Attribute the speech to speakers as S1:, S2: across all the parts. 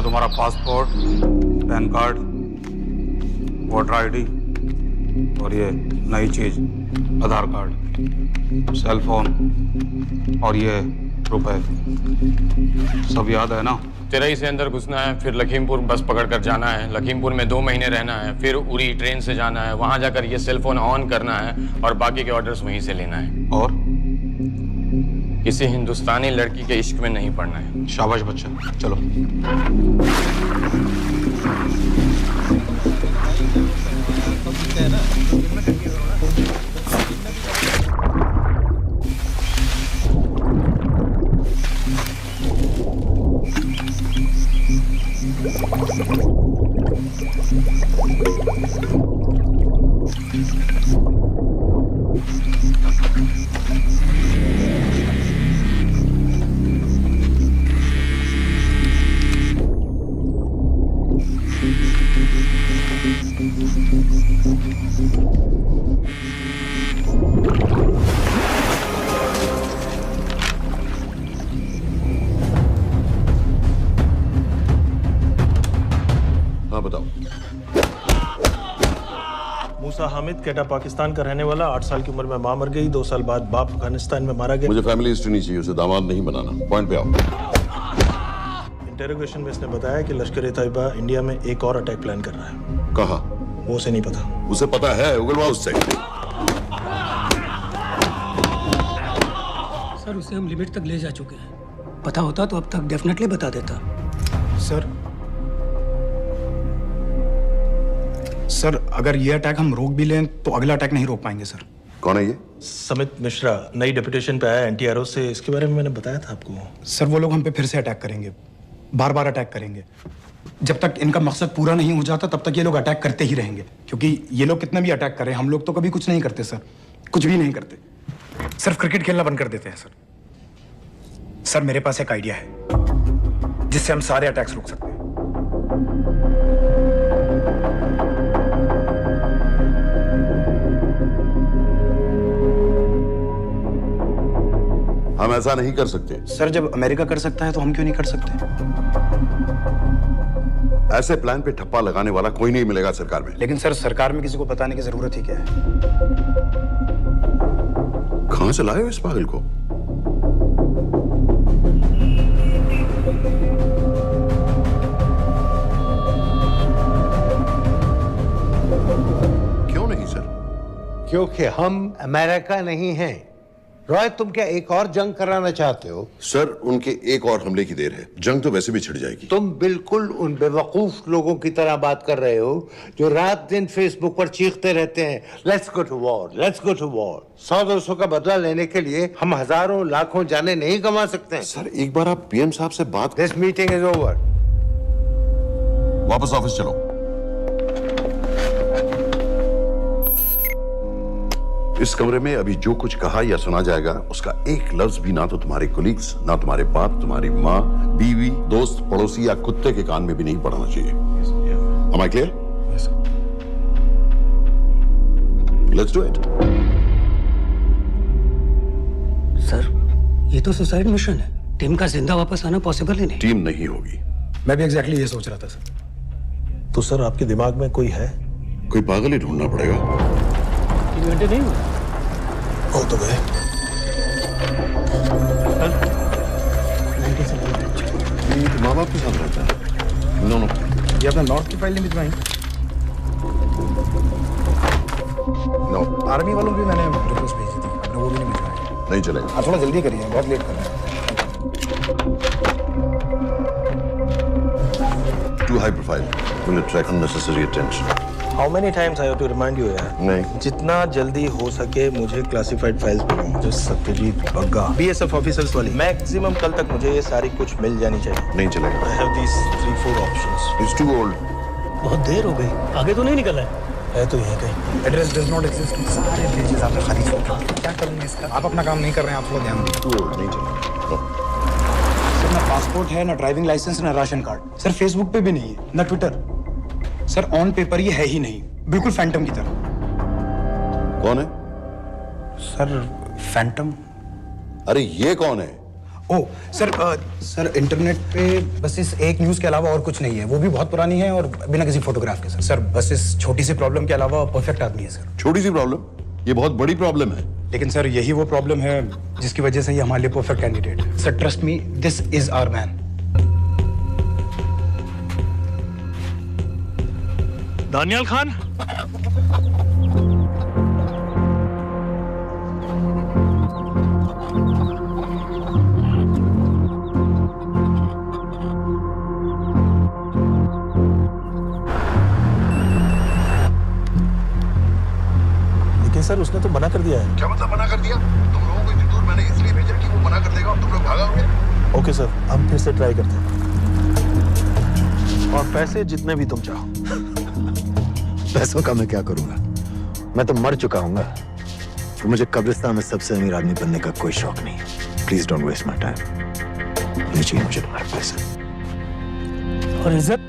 S1: तुम्हारा passport, pan card, voter ID और ये नई चीज आधार कार्ड, सेल फोन और ये रुपए, सब याद है ना?
S2: तिरई से अंदर घुसना है, फिर लखीमपुर बस पकड़कर जाना है, लखीमपुर में 2 महीने रहना है, फिर उरी ट्रेन से जाना है, वहां जाकर ये सेल फोन ऑन करना है और बाकी के ऑर्डर्स वहीं से लेना है।
S1: और
S2: किसी हिंदुस्तानी लड़की के इश्क में नहीं पड़ना है।
S1: शाबाश बच्चा, चलो।
S3: मूसा हामिद, केटा पाकिस्तान का रहने वाला, 8 साल की उम्र में मां मर गई, 2 साल बाद बाप अफगानिस्तान में मारा गया।
S4: मुझे फैमिली हिस्ट्री नहीं चाहिए, उसे दामाद नहीं बनाना। पॉइंट पे आओ।
S3: इंटेरोगेशन में इसने बताया कि लश्कर ए तैयबा इंडिया में एक और अटैक प्लान कर रहा है।
S4: कहाँ?
S3: वो उसे नहीं पता।
S4: उसे पता है, उगलवा उससे।
S5: सर, उसे हम लिमिट तक ले जा चुके हैं। पता होता तो अब तक डेफिनेटली बता देता।
S6: सर, अगर ये अटैक हम रोक भी लें तो अगला अटैक नहीं रोक पाएंगे सर।
S4: कौन है ये?
S3: समित मिश्रा नई डेपुटेशन पे आया एंटी एरो से। इसके बारे में मैंने बताया था आपको।
S6: सर, वो लोग हम पे फिर से अटैक करेंगे, बार बार अटैक करेंगे। जब तक इनका मकसद पूरा नहीं हो जाता तब तक ये लोग अटैक करते ही रहेंगे, क्योंकि ये लोग कितना भी अटैक करें, हम लोग तो कभी कुछ नहीं करते सर, कुछ भी नहीं करते। सिर्फ क्रिकेट खेलना बंद कर देते हैं सर। सर, मेरे पास एक आइडिया है जिससे हम सारे अटैक्स रोक सकते हैं।
S4: हम ऐसा नहीं कर सकते।
S6: सर, जब अमेरिका कर सकता है तो हम क्यों नहीं कर सकते?
S4: ऐसे प्लान पे ठप्पा लगाने वाला कोई नहीं मिलेगा सरकार में।
S6: लेकिन सर, सरकार में किसी को बताने की जरूरत ही क्या है?
S4: कहां से लाए हो इस पागल को? क्यों नहीं सर?
S7: क्योंकि हम अमेरिका नहीं हैं। रॉय, तुम क्या एक और जंग कराना चाहते हो?
S4: सर, उनके एक और हमले की देर है। जंग तो वैसे भी छिड़ जाएगी।
S7: तुम बिल्कुल उन बेवकूफ लोगों की तरह बात कर रहे हो जो रात दिन फेसबुक पर चीखते रहते हैं, let's go to war, let's go to war. 100-200 का बदला लेने के लिए हम हजारों लाखों जाने नहीं कमा सकते।
S4: सर, एक बार आप पीएम साहब से बात।
S7: This meeting is over.
S4: वापस ऑफिस चलो। इस कमरे में अभी जो कुछ कहा या सुना जाएगा उसका एक लफ्ज भी ना तो तुम्हारे कोलीग्स, ना तुम्हारे बाप, तुम्हारी माँ, बीवी, दोस्त, पड़ोसी या कुत्ते के कान में भी नहीं पड़ना चाहिए। Am I clear?
S6: Yes, sir.
S4: Let's do it.
S5: Sir, ये तो सुसाइड मिशन है। टीम का जिंदा वापस आना पॉसिबल ही नहीं।
S4: टीम नहीं होगी।
S6: मैं भी एग्जैक्टली ये सोच रहा था सर।
S3: तो सर, आपके दिमाग में कोई है?
S4: कोई पागल ही ढूंढना पड़ेगा।
S5: 3 घंटे नहीं हुए।
S3: हो तो गए।
S4: माँ बाप के साथ रहता है। नो नो,
S6: ये अपना नॉर्थ की फाइल नहीं भिजवाई?
S4: नो।
S6: आर्मी वालों की मैंने रिक्वेस्ट भेजी थी, आपने वो भी नहीं भिजवाई।
S4: नहीं चलेगा।
S6: आप थोड़ा जल्दी करिए, बहुत लेट कर रहे हैं।
S4: Too high profile. Will attract unnecessary attention.
S3: How many times I have to remind you यार?
S4: नहीं।
S3: जितना जल्दी हो सके मुझे क्लासिफाइड फाइल्स बनाओ। जो सत्यजीत बग्गा, BSF ऑफिसर्स वाली। मैक्सिमम कल तक मुझे ये सारी कुछ मिल जानी चाहिए।
S4: नहीं चलेगा।
S3: I have these 3-4 options.
S4: It's too old.
S5: बहुत देर हो गई, आगे तो नहीं निकला है।
S3: है तो यहीं कहीं।
S6: Address does not exist. सारे पेजेस आपने खाली छोड़ दिए। क्या करूंगा इसका? आप अपना काम नहीं कर रहे हैं, आप थोड़ा ध्यान दीजिए।
S4: Too old. नहीं चलेगा। No.
S6: सर, ना पासपोर्ट है, ना ड्राइविंग लाइसेंस, ना राशन कार्ड। सर, फेसबुक पे भी नहीं है, ना ट्विटर। सर, ऑन पेपर ये है ही नहीं, बिल्कुल फैंटम की तरह।
S4: कौन है?
S6: Sir, Phantom?
S4: अरे ये कौन है?
S6: ओ सर इंटरनेट पे बस इस एक न्यूज़ के अलावा और कुछ नहीं है, वो भी बहुत पुरानी है और बिना किसी फोटोग्राफ के। सर बस इस छोटी सी प्रॉब्लम के अलावा परफेक्ट आदमी है सर।
S4: छोटी सी प्रॉब्लम? ये बहुत बड़ी प्रॉब्लम है।
S6: लेकिन सर यही वो प्रॉब्लम है जिसकी वजह से ये हमारे लिए परफेक्ट कैंडिडेट है। Sir trust me, this is our man.
S8: Daniyal Khan,
S3: sir उसने तो मना कर दिया है।
S4: क्या मतलब मना कर दिया? तुम लोगों को इतनी दूर मैंने इसलिए भेजा कि वो मना कर देगा और तुम लोग भागोगे।
S3: ओके सर, हम फिर से ट्राई करते हैं। और पैसे जितने भी तुम चाहो।
S9: पैसों का मैं क्या करूंगा? मैं तो मर चुका हूंगा। तो मुझे कब्रिस्तान में सबसे अमीर आदमी बनने का कोई शौक नहीं। Please don't waste my time. नहीं चाहिए मुझे तुम्हारे पैसे।
S5: और इज्जत?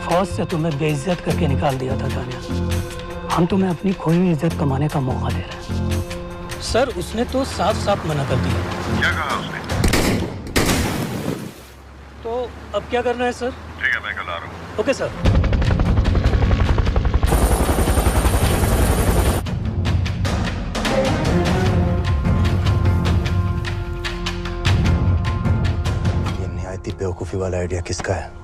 S5: फौज से तुम्हें बेइज्जत करके निकाल दिया था दानियाल। हम तुम्हें अपनी खोई हुई इज्जत कमाने का मौका दे रहे हैं। सर उसने तो साफ साफ मना कर दिया।
S4: क्या कहा उसने?
S5: तो अब क्या करना है सर?
S4: ठीक है, मैं कल आ रहा हूँ।
S5: Okay sir.
S9: ये निहायती बेवकूफी वाला आइडिया किसका है?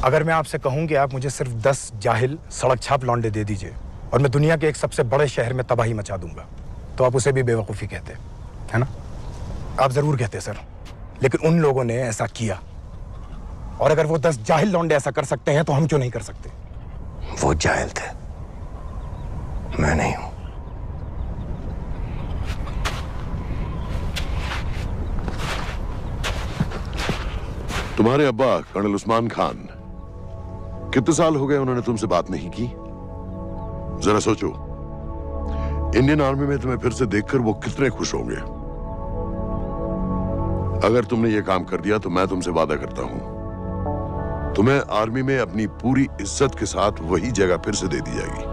S6: अगर मैं आपसे कहूं कि आप मुझे सिर्फ 10 जाहिल सड़क छाप लौंडे दे दीजिए और मैं दुनिया के एक सबसे बड़े शहर में तबाही मचा दूंगा, तो आप उसे भी बेवकूफ़ी कहते, है ना? आप जरूर कहते सर, लेकिन उन लोगों ने ऐसा किया। और अगर वो 10 जाहिल लौंडे ऐसा कर सकते हैं तो हम क्यों नहीं कर सकते?
S9: वो जाहिल थे, मैं नहीं हूं।
S4: तुम्हारे अब्बा कर्नल उस्मान खान, कितने साल हो गए उन्होंने तुमसे बात नहीं की? जरा सोचो, इंडियन आर्मी में तुम्हें फिर से देखकर वो कितने खुश होंगे। अगर तुमने ये काम कर दिया तो मैं तुमसे वादा करता हूं, तुम्हें आर्मी में अपनी पूरी इज्जत के साथ वही जगह फिर से दे दी जाएगी।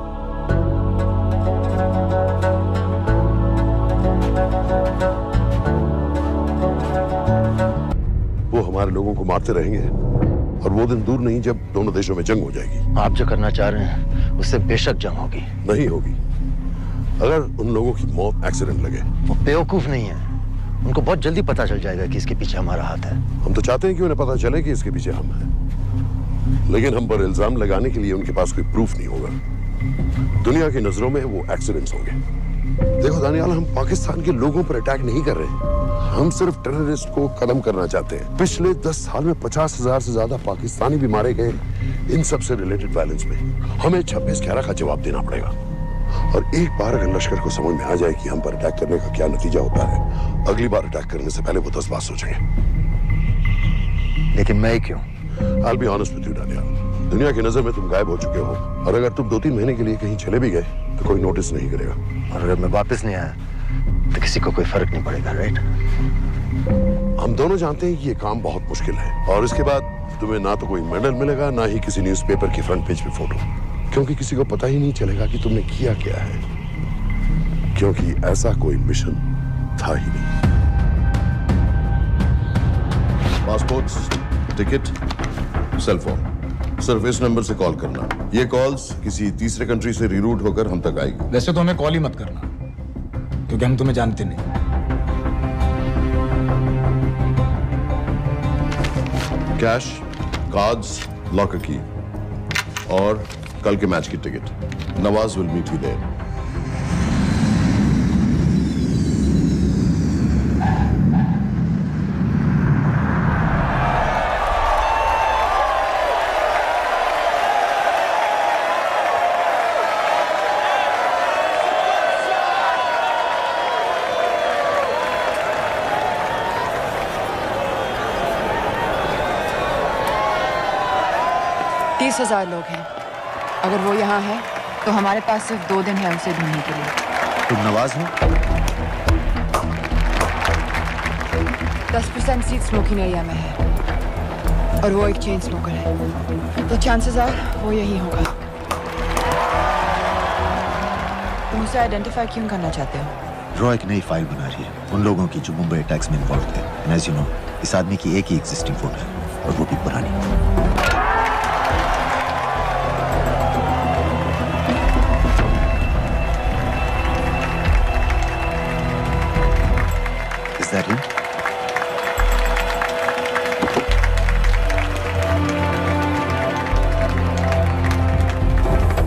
S4: वो हमारे लोगों को मारते रहेंगे और वो दिन दूर नहीं जब दोनों देशों में जंग हो जाएगी।
S9: आप जो करना चाह रहे हैं उससे बेशक जंग होगी।
S4: नहीं होगी। अगर उन लोगों की मौत एक्सीडेंट लगे।
S9: वो बेवकूफ नहीं है, उनको बहुत जल्दी पता चल जाएगा कि इसके पीछे हमारा हाथ है।
S4: हम तो चाहते हैं कि उन्हें पता चले कि इसके पीछे हम हैं, लेकिन हम पर इल्जाम लगाने के लिए उनके पास कोई प्रूफ नहीं होगा। दुनिया की नजरों में वो एक्सीडेंट्स होंगे। देखो दानियाल, हम पाकिस्तान के लोगों पर अटैक नहीं कर रहे, हम सिर्फ टेररिस्ट को खत्म करना चाहते हैं। पिछले 10 साल में 50,000 से ज्यादा पाकिस्तानी भी मारे गए इन सब से रिलेटेड वायलेंस में। हमें 26/11 का जवाब देना पड़ेगा। और एक बार अगर लश्कर को समझ में आ जाए कि हम पर अटैक करने का क्या नतीजा होता है, अगली बार अटैक करने से पहले वो 10 बार सोचेंगे।
S9: लेकिन मैं क्यों?
S4: I'll be honest with you, Daniyal, दुनिया की नजर में तुम गायब हो चुके हो, और अगर तुम 2-3 महीने के लिए कहीं चले भी गए तो कोई नोटिस नहीं करेगा।
S9: और अगर मैं वापस नहीं आया तो किसी को कोई फर्क नहीं पड़ेगा, राइट?
S4: हम दोनों जानते हैं कि ये काम बहुत मुश्किल है, और इसके बाद तुम्हें ना तो कोई मेडल मिलेगा, ना ही किसी न्यूज़पेपर की फ्रंट पेज पे फोटो, क्योंकि किसी को पता ही नहीं चलेगा कि तुमने किया क्या है, क्योंकि ऐसा कोई मिशन था ही नहीं। पासपोर्ट्स, टिकट, सेल फोन, सिर्फ इस नंबर से कॉल करना। ये कॉल्स किसी तीसरे कंट्री से रीरूट होकर हम तक आएगी।
S6: वैसे तो हमें कॉल ही मत करना, क्योंकि हम तुम्हें जानते नहीं।
S4: कैश, कार्ड्स, लॉकर की और कल के मैच की ticket. Nawaz will meet you there.
S10: हजार लोग हैं। अगर वो यहाँ है तो हमारे पास सिर्फ 2 दिन है उसे ढूंढने के लिए।
S9: तुम नवाज हो?
S10: 10% सीट स्मोकिंग एरिया में है और वो एक चेन स्मोकर है, तो चांसेस आर वो यही होगा। तुम उसे आइडेंटिफाई क्यों करना चाहते हो?
S9: रॉ एक नई फाइल बना रही है उन लोगों की जो मुंबई अटैक्स में इन्वॉल्व थे। एंड एज यू नो, इस आदमी की एक ही एग्जिस्टिंग फोटो है और वो भी पुरानी। Is that him?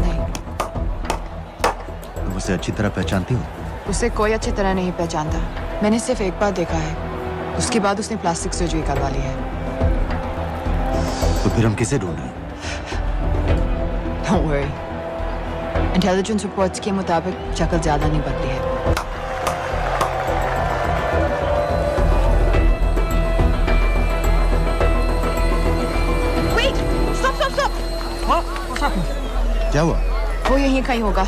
S10: नहीं,
S9: तुम उसे अच्छी तरह पहचानती हो?
S10: उसे कोई अच्छी तरह नहीं पहचानता। मैंने सिर्फ एक बार देखा है, उसके बाद उसने प्लास्टिक सर्जरी करवा ली है।
S9: तो फिर हम किसे ढूंढ रहे हैं?
S10: Don't worry. इंटेलिजेंस रिपोर्ट्स के मुताबिक शक्ल ज्यादा नहीं बदली है। Wait! Stop! Stop! Stop!
S8: What's happened?
S9: क्या हुआ?
S10: वो यहीं कहीं होगा।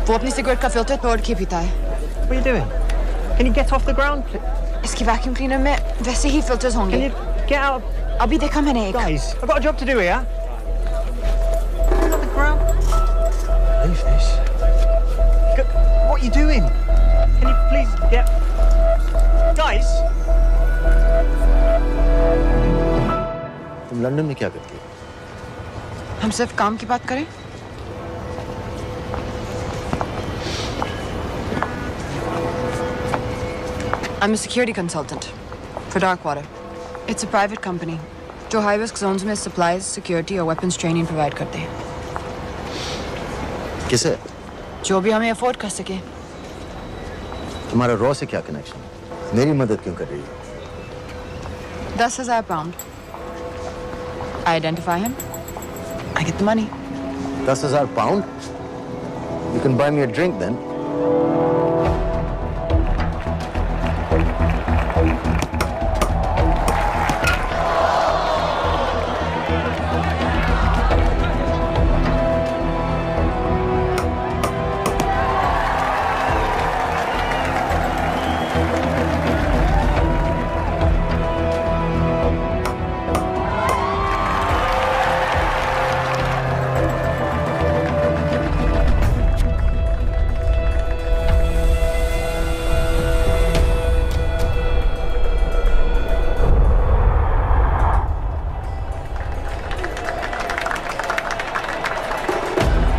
S10: वो अपनी सिगरेट का फिल्टर तोड़ के पीता है।
S8: What are you doing? Can you get off the ground, please?
S10: इसकी वैक्यूम क्लीनर में वैसे ही फिल्टर्स
S8: Can
S10: होंगे।
S8: you get out?
S10: अभी देखा मैंने एक।
S8: Guys, I've got a job to do here. Get off the ground. Leave this. What are you doing? Can you please get... Guys?
S9: तुम London में क्या करती हो?
S10: हम सिर्फ काम की बात करें? I'm a security consultant for Darkwater. It's a private company जो high risk zones में supplies, security और weapons training provide करते हैं।
S9: किसे?
S10: जो भी हमें afford कर सके।
S9: तुम्हारा रॉ से क्या कनेक्शन? मेरी मदद क्यों कर रही हो?
S10: 10,000 pound. I identify him. I get the money.
S9: 10,000 pound? You can buy me a drink then.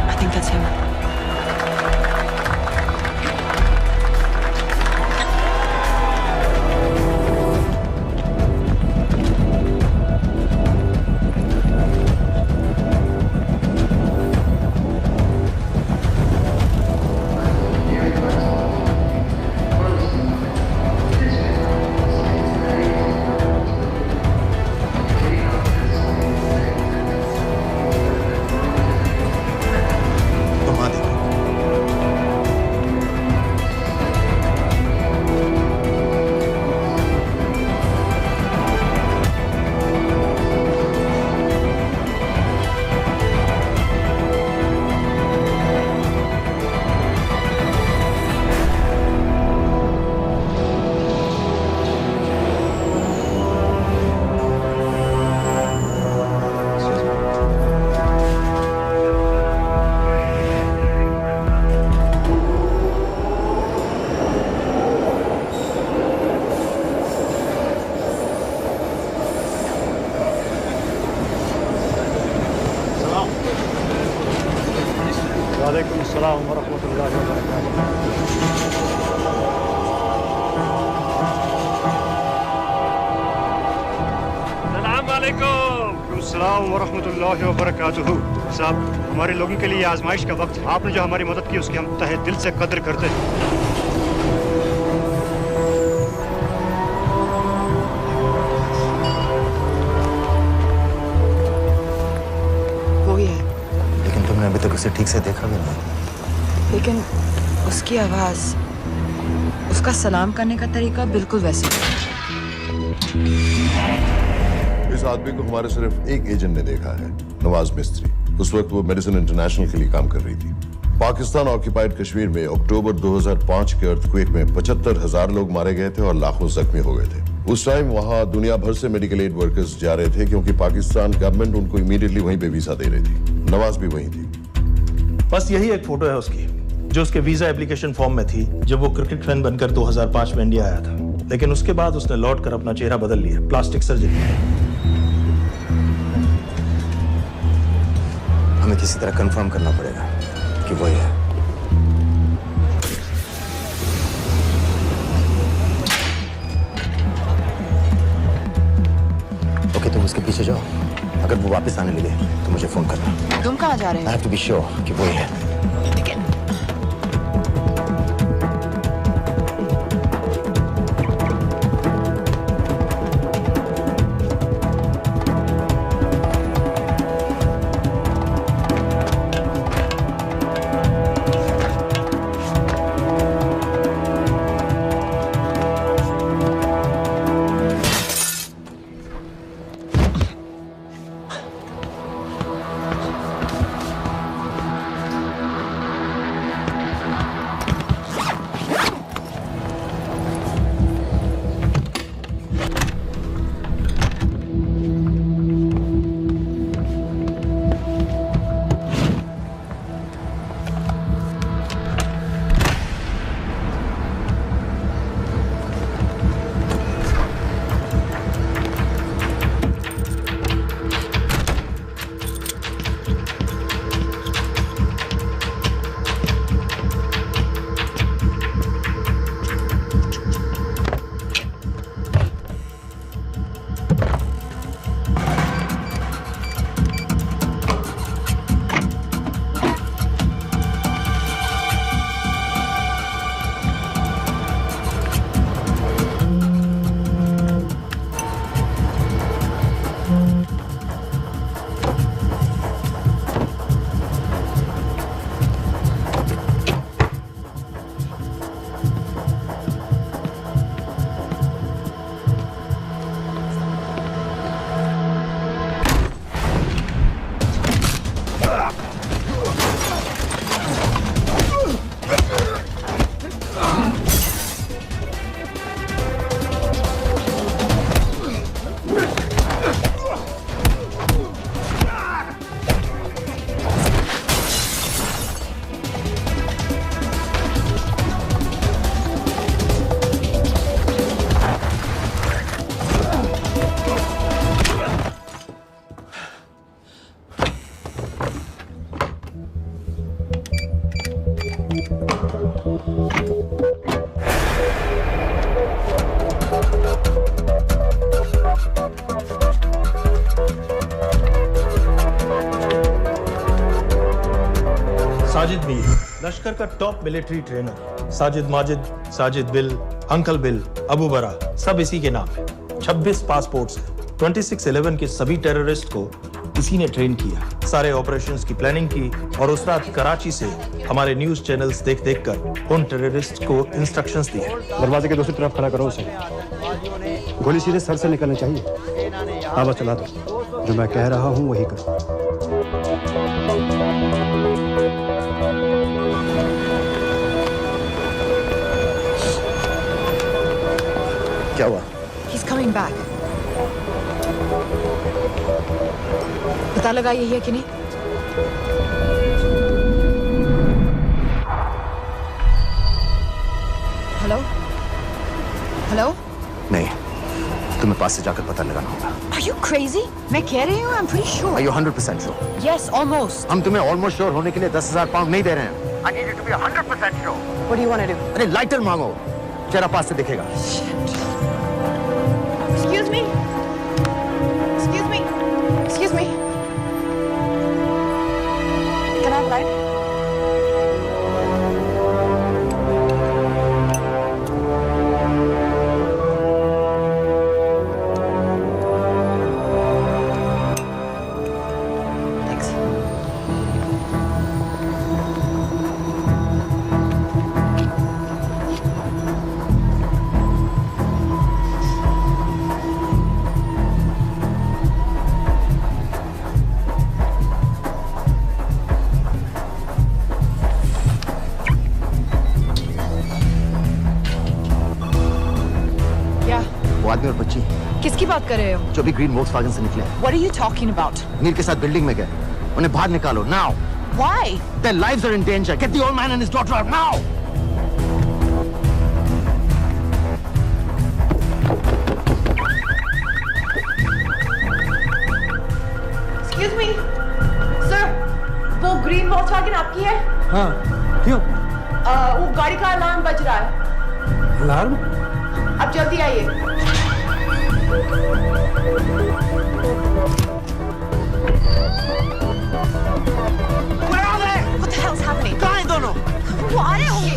S10: I think that's him.
S9: घुमा दे।
S8: वालेकुम अस्सलाम वरहमतुल्लाहि वबरकातुहू। अस्सलाम वालेकुम। अस्सलाम वरहमतुल्लाहि वबरकातुहू। साहब, हमारे लोगों के लिए आजमाइश का वक्त है। आपने जो हमारी मदद की उसकी हम तहे दिल से कद्र करते हैं।
S10: वो ही है,
S9: लेकिन तुमने अभी तक उसे ठीक से देखा भी नहीं।
S10: लेकिन उसकी आवाज, उसका सलाम करने का तरीका बिल्कुल वैसे ही है।
S4: इस आदमी को हमारे सिर्फ एक एजेंट ने देखा है, नवाज मिस्त्री। उस वक्त वो मेडिसिन इंटरनेशनल के लिए काम कर रही थी। पाकिस्तान ऑक्यूपाइड कश्मीर में अक्टूबर 2005 के अर्थक्वेक में 75,000 लोग मारे गए थे और लाखों जख्मी हो गए थे। उस टाइम वहां दुनिया भर से मेडिकल एड वर्कर्स जा रहे थे क्योंकि पाकिस्तान गवर्नमेंट उनको इमीडिएटली वहीं पे वीजा दे रही थी। नवाज भी वहीं थी।
S3: बस यही एक फोटो है उसकी जो उसके वीजा एप्लीकेशन फॉर्म में थी जब वो क्रिकेट फैन बनकर 2005 में इंडिया आया था। लेकिन उसके बाद उसने लौट कर अपना चेहरा बदल लिया, प्लास्टिक सर्जरी।
S9: हमें किसी तरह कंफर्म करना पड़ेगा कि वही है। ओके, तुम उसके पीछे जाओ। अगर वो वापस आने लगे तो मुझे फोन करना।
S10: तुम कहाँ जा रहे हो?
S9: I have to be sure कि वही है।
S3: साजिद मीर, लश्कर का top military trainer. Sajid Majid, Sajid bill, uncle bill, Abu बरा, सब इसी के नाम है। 26 पासपोर्ट्स हैं। 26/11 के सभी टेररिस्ट को इसी ने ट्रेन किया। सारे ऑपरेशंस की प्लानिंग की और उस रात कराची से हमारे न्यूज चैनल्स देख कर उन टेररिस्ट को इंस्ट्रक्शंस दिए।
S11: दरवाजे के दूसरी तरफ खड़ा करो उसे। गोली सीधे सर से निकलनी चाहिए। हाँ बस चला दो। जो मैं कह रहा हूँ वही कर।
S9: क्या हुआ?
S10: He's coming back. पता लगा यही है कि नहीं? हेलो? हेलो?
S9: नहीं, तुम्हें पास से जाकर पता लगाना होगा।
S10: Are you crazy? मैं कह रही हूँ, I'm pretty sure.
S9: Are you 100% sure?
S10: Yes, almost.
S9: हम तुम्हें almost sure होने के लिए 10,000 पाउंड नहीं दे रहे हैं। I need you to be 100% sure.
S10: What do you want to do?
S9: अरे लाइटर मांगो, चेहरा पास से दिखेगा।
S10: Excuse me. Excuse me. Excuse me. Can I have light? Thanks.
S9: वो आदमी और बच्ची
S10: किसकी बात कर रहे हो?
S9: जो भी ग्रीन वोक्सवैगन से निकले।
S10: What are you talking about?
S9: Mir के साथ बिल्डिंग में गए। उन्हें बाहर निकालो now.
S12: Why?
S13: Their lives are in danger. Get the old man and his daughter out now!
S12: Excuse me, sir. वो ग्रीन वॉल्क्सवैगन आपकी है?
S11: हाँ, क्यों?
S12: वो गाड़ी का अलार्म बज रहा है।
S11: अलार्म?
S12: आप जल्दी आइए।
S13: Where are they?
S12: What the hell's happening?
S13: कहाँ हैं दोनों?
S12: वो आ रहे होंगे।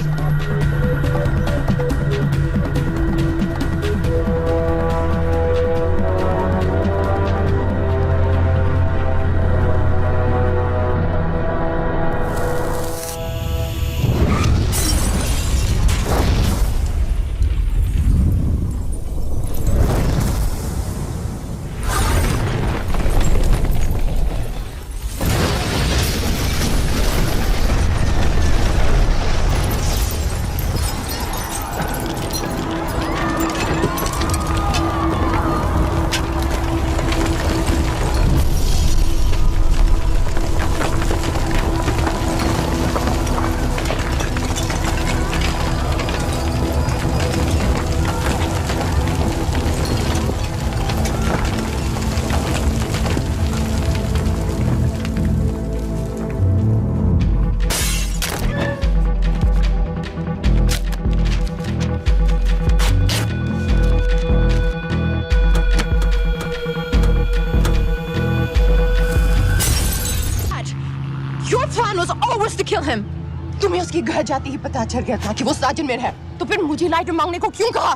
S12: Your plan was always to kill him. तुम्हें उसके घर जाते ही पता चल गया था कि वो साजिद में है, तो फिर मुझे लाइटर मांगने को क्यों कहा?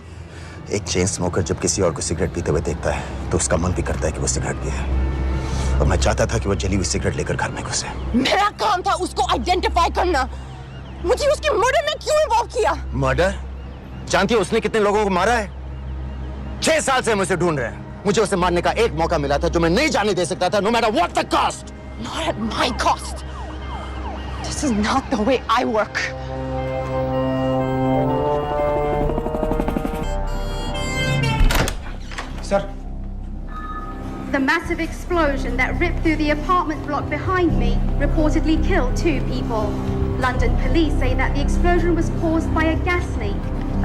S9: एक चेन स्मोकर जब किसी और को सिगरेट पीते हुए देखता है तो उसका मन भी करता है कि वो सिगरेट पिए। और मैं चाहता था कि वो जली हुई सिगरेट लेकर घर में घुसे।
S12: मेरा काम था उसको आइडेंटिफाई करना। मुझे उसके मर्डर में क्यों इन्वॉल्व किया?
S9: मर्डर? जानती हो उसने कितने लोगों को मारा है? 6 साल से हम उसे ढूंढ रहे हैं। मुझे उसे मारने का एक मौका मिला था जो मैं नहीं जाने दे सकता था, no matter what the cost.
S12: Not at my cost. This is not the way I work.
S6: Sir.
S14: The massive explosion that ripped through the apartment block behind me reportedly killed 2 people. London police say that the explosion was caused by a gas leak.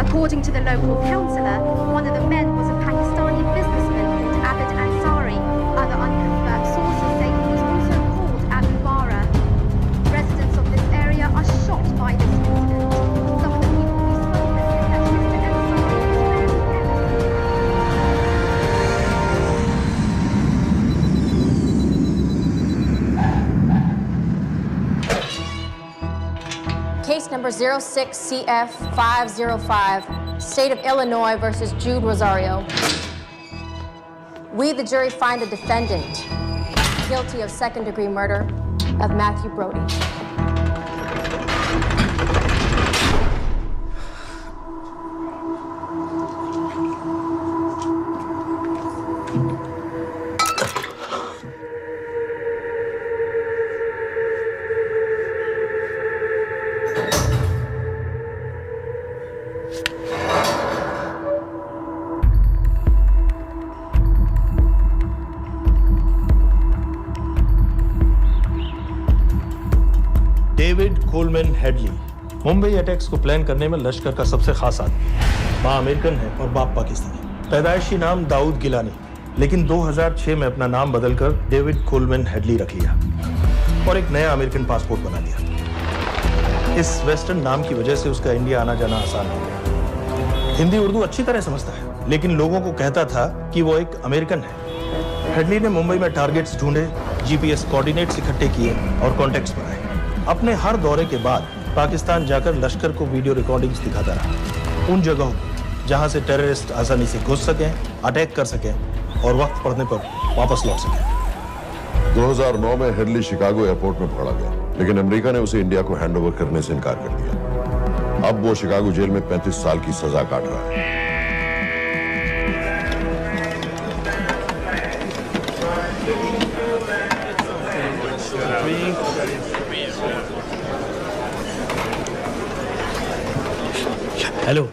S14: According to the local councillor, one of the men was a Pakistani businessman called Abid Ansari. Other unconfirmed sources say he was also called Abu Bara. Residents of this area are shocked by this incident. Some of the people we spoke with say that Mr. Ansari was very
S15: Case number 06CF505, State of Illinois versus Jude Rosario. We, the jury, find the defendant guilty of second-degree murder of Matthew Brody.
S3: David Coleman Headley Mumbai attacks को plan करने में लश्कर का सबसे खास आदमी। माँ American है और बाप पाकिस्तानी। पैदाइशी नाम दाऊद गिलानी, लेकिन 2006 में अपना नाम बदलकर डेविड कोलमैन हेडली रख लिया और एक नया अमेरिकन पासपोर्ट बना लिया। इस वेस्टर्न नाम की वजह से उसका इंडिया आना जाना आसान हो गया। हिंदी उर्दू अच्छी तरह समझता है, लेकिन लोगों को कहता था कि वो एक अमेरिकन है। हेडली ने मुंबई में टारगेट्स ढूंढे, जीपीएस कोऑर्डिनेट्स इकट्ठे किए और कॉन्टेक्ट्स बनाए। अपने हर दौरे के बाद पाकिस्तान जाकर लश्कर को वीडियो रिकॉर्डिंग्स दिखाता रहा, उन जगहों जहां से टेररिस्ट आसानी से घुस सकें, अटैक कर सकें और वक्त पड़ने पर वापस लौट सकें।
S4: 2009 में हेडली शिकागो एयरपोर्ट में पकड़ा गया, लेकिन अमेरिका ने उसे इंडिया को हैंडओवर करने से इनकार कर दिया। अब वो शिकागो जेल में 35 साल की सजा काट रहा है।
S5: हेलो,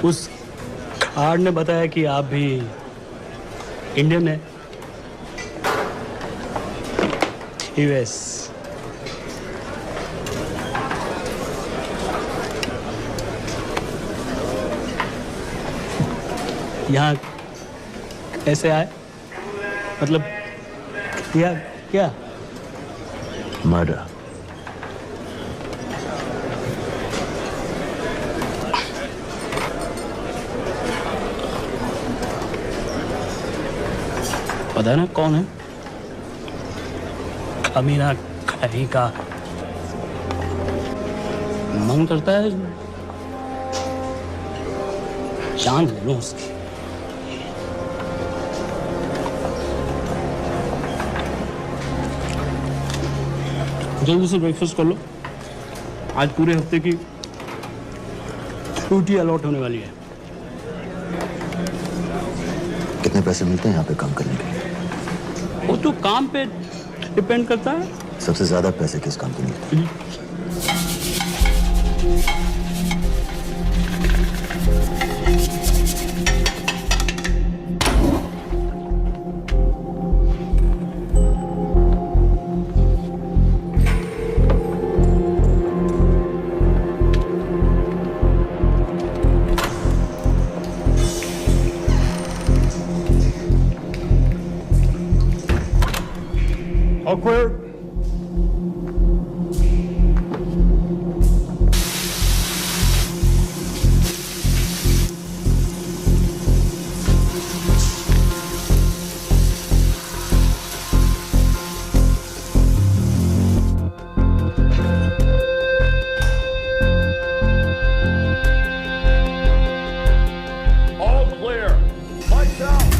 S5: उस कार्ड ने बताया कि आप भी इंडियन हैं। यूएस। यहाँ कैसे आए? मतलब किया क्या?
S9: मर्डर।
S5: पता ना कौन है? अमीना कहीं का। मन करता है जान ले लो उसकी। जल्दी से ब्रेकफास्ट कर लो, आज पूरे हफ्ते की छुट्टी अलॉट होने वाली है।
S9: कितने पैसे मिलते हैं यहाँ पे काम करने के लिए?
S5: वो तो काम पे डिपेंड करता है।
S9: सबसे ज्यादा पैसे किस काम के मिलते हैं?
S11: All clear. All clear. Lights out.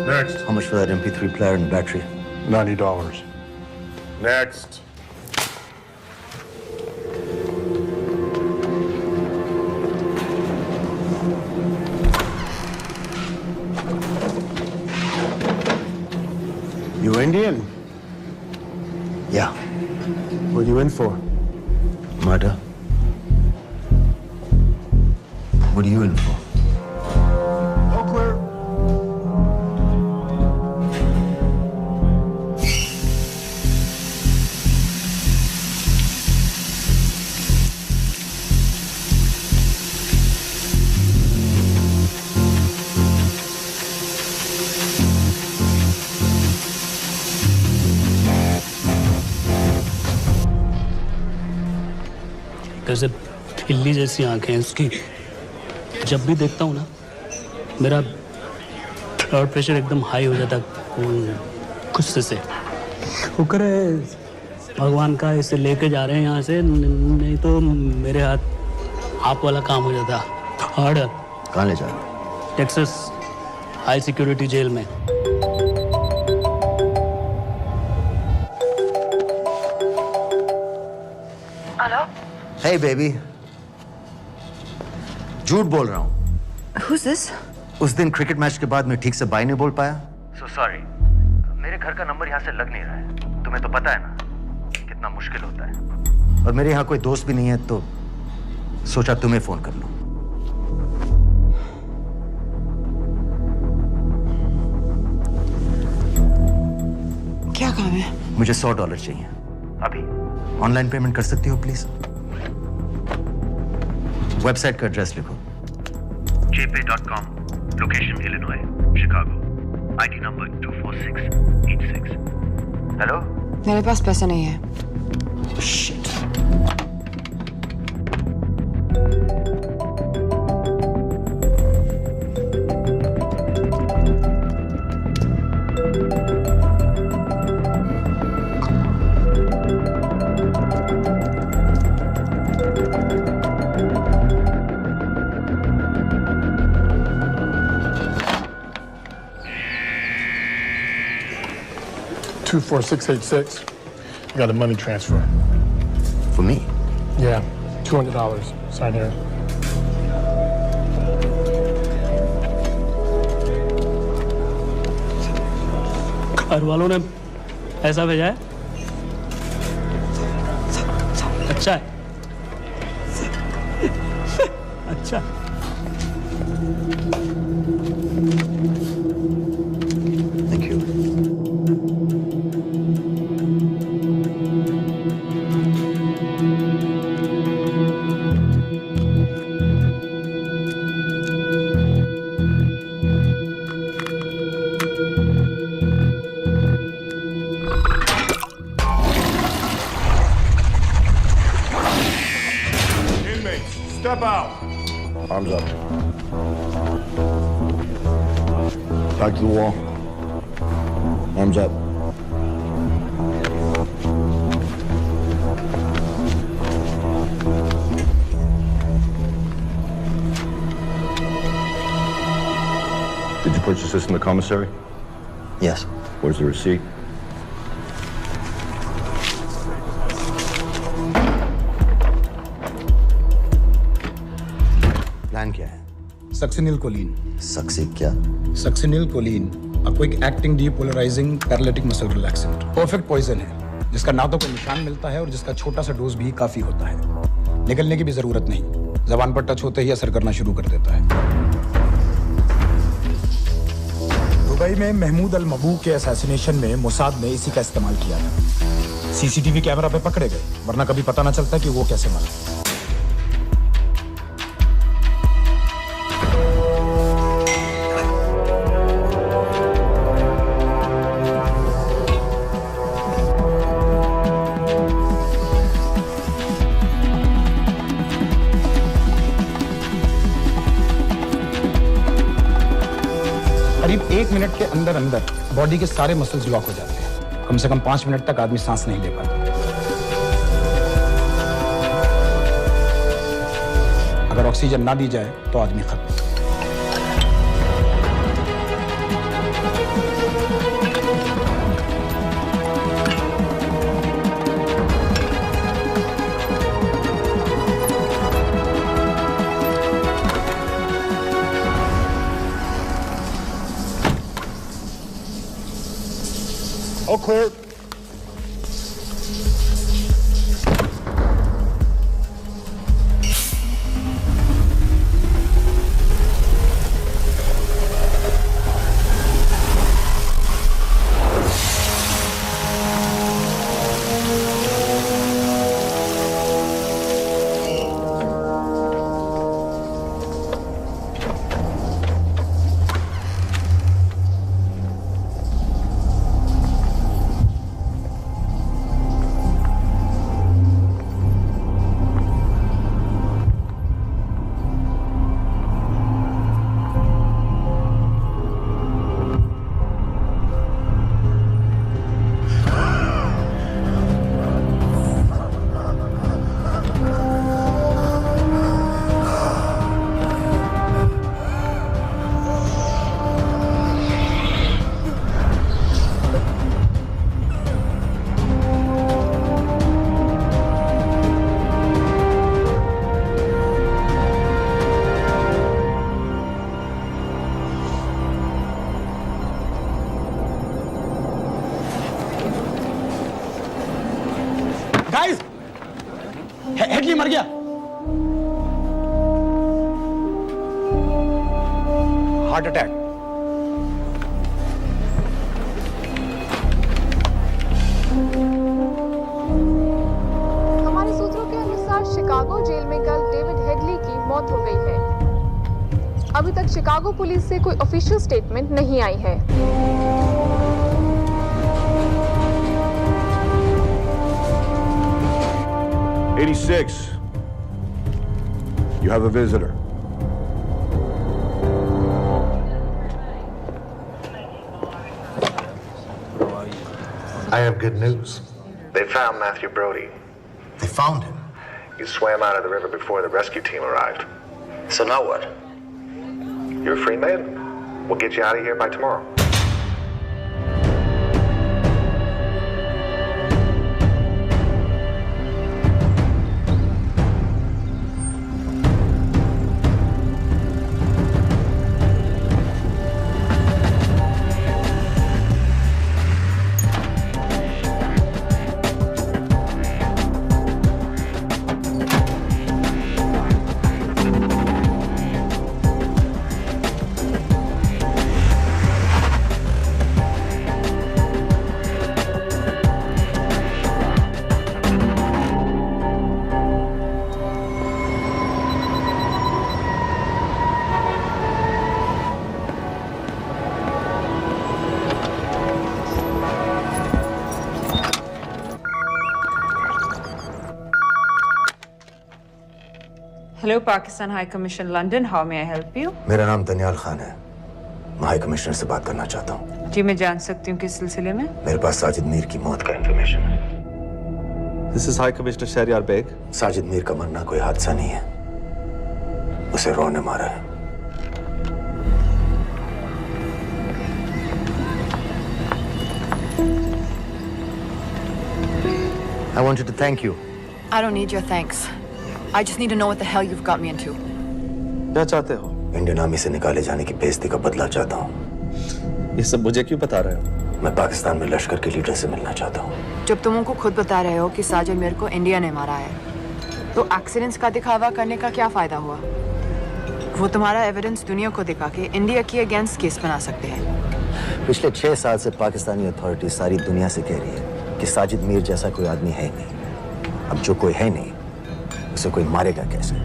S9: Next. How much for that MP3 player and battery?
S11: $90. Next. You Indian?
S9: Yeah.
S11: What are you in for?
S9: Murder. What are you in for?
S11: All clear.
S5: कैसे बिल्ली जैसी आंखें हैं उसकी। जब भी देखता हूँ ना मेरा ब्लड प्रेशर एकदम हाई हो जाता गुस्से से। शुक्र है भगवान का इसे लेके जा रहे हैं यहाँ से, नहीं तो मेरे हाथ आप वाला काम हो जाता। हार्ड।
S9: कहाँ ले जा रहे हो?
S5: टेक्सास हाई सिक्योरिटी जेल में।
S12: हेलो।
S9: Hey baby. झूठ बोल रहा हूँ।
S12: Who's this?
S9: उस दिन क्रिकेट मैच के बाद मैं ठीक से बाय नहीं बोल पाया।
S16: So sorry. मेरे घर का नंबर यहाँ से लग नहीं रहा है। तुम्हें तो पता है ना कितना मुश्किल होता है।
S9: और मेरे यहाँ कोई दोस्त भी नहीं है तो सोचा तुम्हें फोन कर लूं।
S12: क्या काम है?
S9: मुझे $100 चाहिए
S16: अभी।
S9: ऑनलाइन पेमेंट कर सकती हो प्लीज? वेबसाइट का एड्रेस लिखो।
S16: jpay.com, location Illinois, Chicago, ID number 24686. Hello?
S10: मेरे पास पैसे नहीं है।
S9: Shit.
S11: $24686. I got a money transfer.
S9: For me?
S11: Yeah, $200. Sign here.
S5: घर वालों ने ऐसा भेजा है? अच्छा है, अच्छा।
S9: Thank you.
S17: Step out.
S4: Arms up. Back to the wall. Arms up. Did you purchase this in the commissary?
S9: Yes.
S4: Where's the receipt?
S9: Plan क्या है?
S6: Succinylcholine.
S9: सक्सी क्या?
S6: Succinylcholine, a quick acting depolarizing paralytic muscle relaxant। Perfect poison है, जिसका ना तो कोई निशान मिलता है और जिसका छोटा सा डोज भी काफी होता है। निकलने की भी जरूरत नहीं, जबान पर टच होते ही असर करना शुरू कर देता है। दुबई में महमूद अल मबूक के असैसिनेशन में मोसाद ने इसी का इस्तेमाल किया था। सीसीटीवी कैमरा पे पकड़े गए, वरना कभी पता ना चलता कि वो कैसे मरा। करीब 1 मिनट के अंदर अंदर बॉडी के सारे मसल्स लॉक हो जाते हैं। कम से कम 5 मिनट तक आदमी सांस नहीं ले पाता। अगर ऑक्सीजन ना दी जाए तो आदमी खत्म।
S4: All clear. गाइस, हेडली मर गया। Heart attack.
S12: हमारे सूत्रों के अनुसार शिकागो जेल में कल डेविड हेडली की मौत हो गई है। अभी तक शिकागो पुलिस से कोई ऑफिशियल स्टेटमेंट नहीं आई है।
S4: 86. You have a visitor.
S16: I have good news. They found Matthew Brody.
S9: They found him?
S16: He swam out of the river before the rescue team arrived.
S9: So now what?
S16: You're a free man. We'll get you out of here by tomorrow.
S18: Hello, Pakistan High Commission, London. How may I help you?
S9: मेरा नाम दनियाल खान है। मैं high commissioner से बात करना चाहता हूँ।
S18: जी, मैं जान सकती हूँ किस सिलसिले में?
S9: मेरे पास साजिद मीर की मौत का इंफॉर्मेशन है।
S19: This is High Commissioner Shahryar Baig.
S9: Sajid Mir का मरना कोई हादसा नहीं है, उसे रॉ ने मारा है। I wanted to thank you.
S10: I don't need your thanks. I just need to know what the hell you've got me into.
S19: क्या चाहते हो?
S9: इंडियन आर्मी से निकाले जाने की बेइज्जती का बदला चाहता हूँ।
S19: ये सब मुझे क्यों बता रहे हो?
S9: मैं पाकिस्तान में लश्कर के लीडर से मिलना चाहता हूँ।
S10: जब तुम उनको खुद बता रहे हो कि साजिद मीर को इंडिया ने मारा है, तो एक्सीडेंट्स का दिखावा करने का क्या फायदा हुआ? वो तुम्हारा एविडेंस दुनिया को दिखा के इंडिया के अगेंस्ट केस बना सकते हैं।
S9: पिछले 6 साल से पाकिस्तानी अथॉरिटी सारी दुनिया से कह रही है कि साजिद मीर जैसा कोई आदमी है नहीं। अब जो कोई है नहीं, उसे कोई मारेगा कैसे?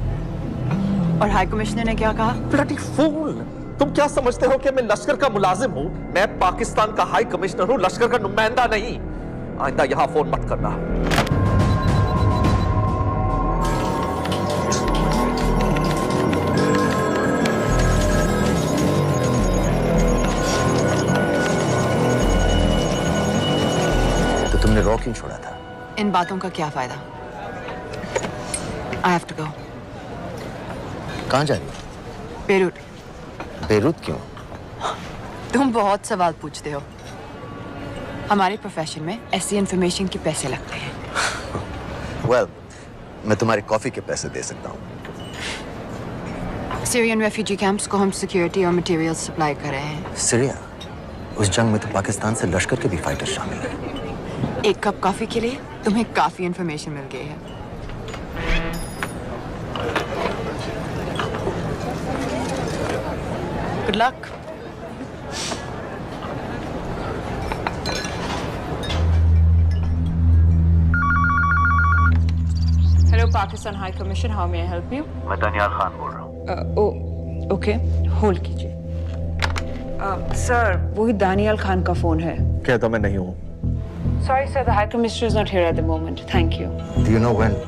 S10: और हाई कमिश्नर ने क्या कहा?
S19: Bloody fool! तुम क्या समझते हो कि मैं लश्कर का मुलाजिम हूँ? मैं पाकिस्तान का हाई कमिश्नर हूँ, लश्कर का नुमाइंदा नहीं। आइंदा यहाँ फोन मत करना।
S9: तो तुमने रॉ क्यों छोड़ा था?
S10: इन बातों का क्या फायदा? I have to go.
S9: कहाँ जा रही हो?
S10: बेरूट।
S9: बेरूत क्यों?
S10: तुम बहुत सवाल पूछते हो। हमारे प्रोफेशन में ऐसी इंफॉर्मेशन के पैसे लगते हैं।
S9: Well, मैं तुम्हारी कॉफी के पैसे दे सकता हूँ।
S10: सीरियन रेफ्यूजी कैंप्स को हम सिक्योरिटी और मटेरियल सप्लाई कर रहे हैं।
S9: सीरिया? उस जंग में तो पाकिस्तान से लश्कर के भी फाइटर शामिल हैं।
S10: एक कप कॉफी के लिए तुम्हें काफी इंफॉर्मेशन मिल गई है। Good luck.
S18: Hello, Pakistan High Commission. How may I help you?
S16: मैं दनियाल खान बोल रहा हूँ।
S18: ओके, होल्ड कीजिए। सर, वही दानियाल खान का फोन है।
S19: कहता मैं नहीं हूँ।
S18: Sorry, sir. The High Commissioner is not here at the moment. Thank you.
S9: Do you know when?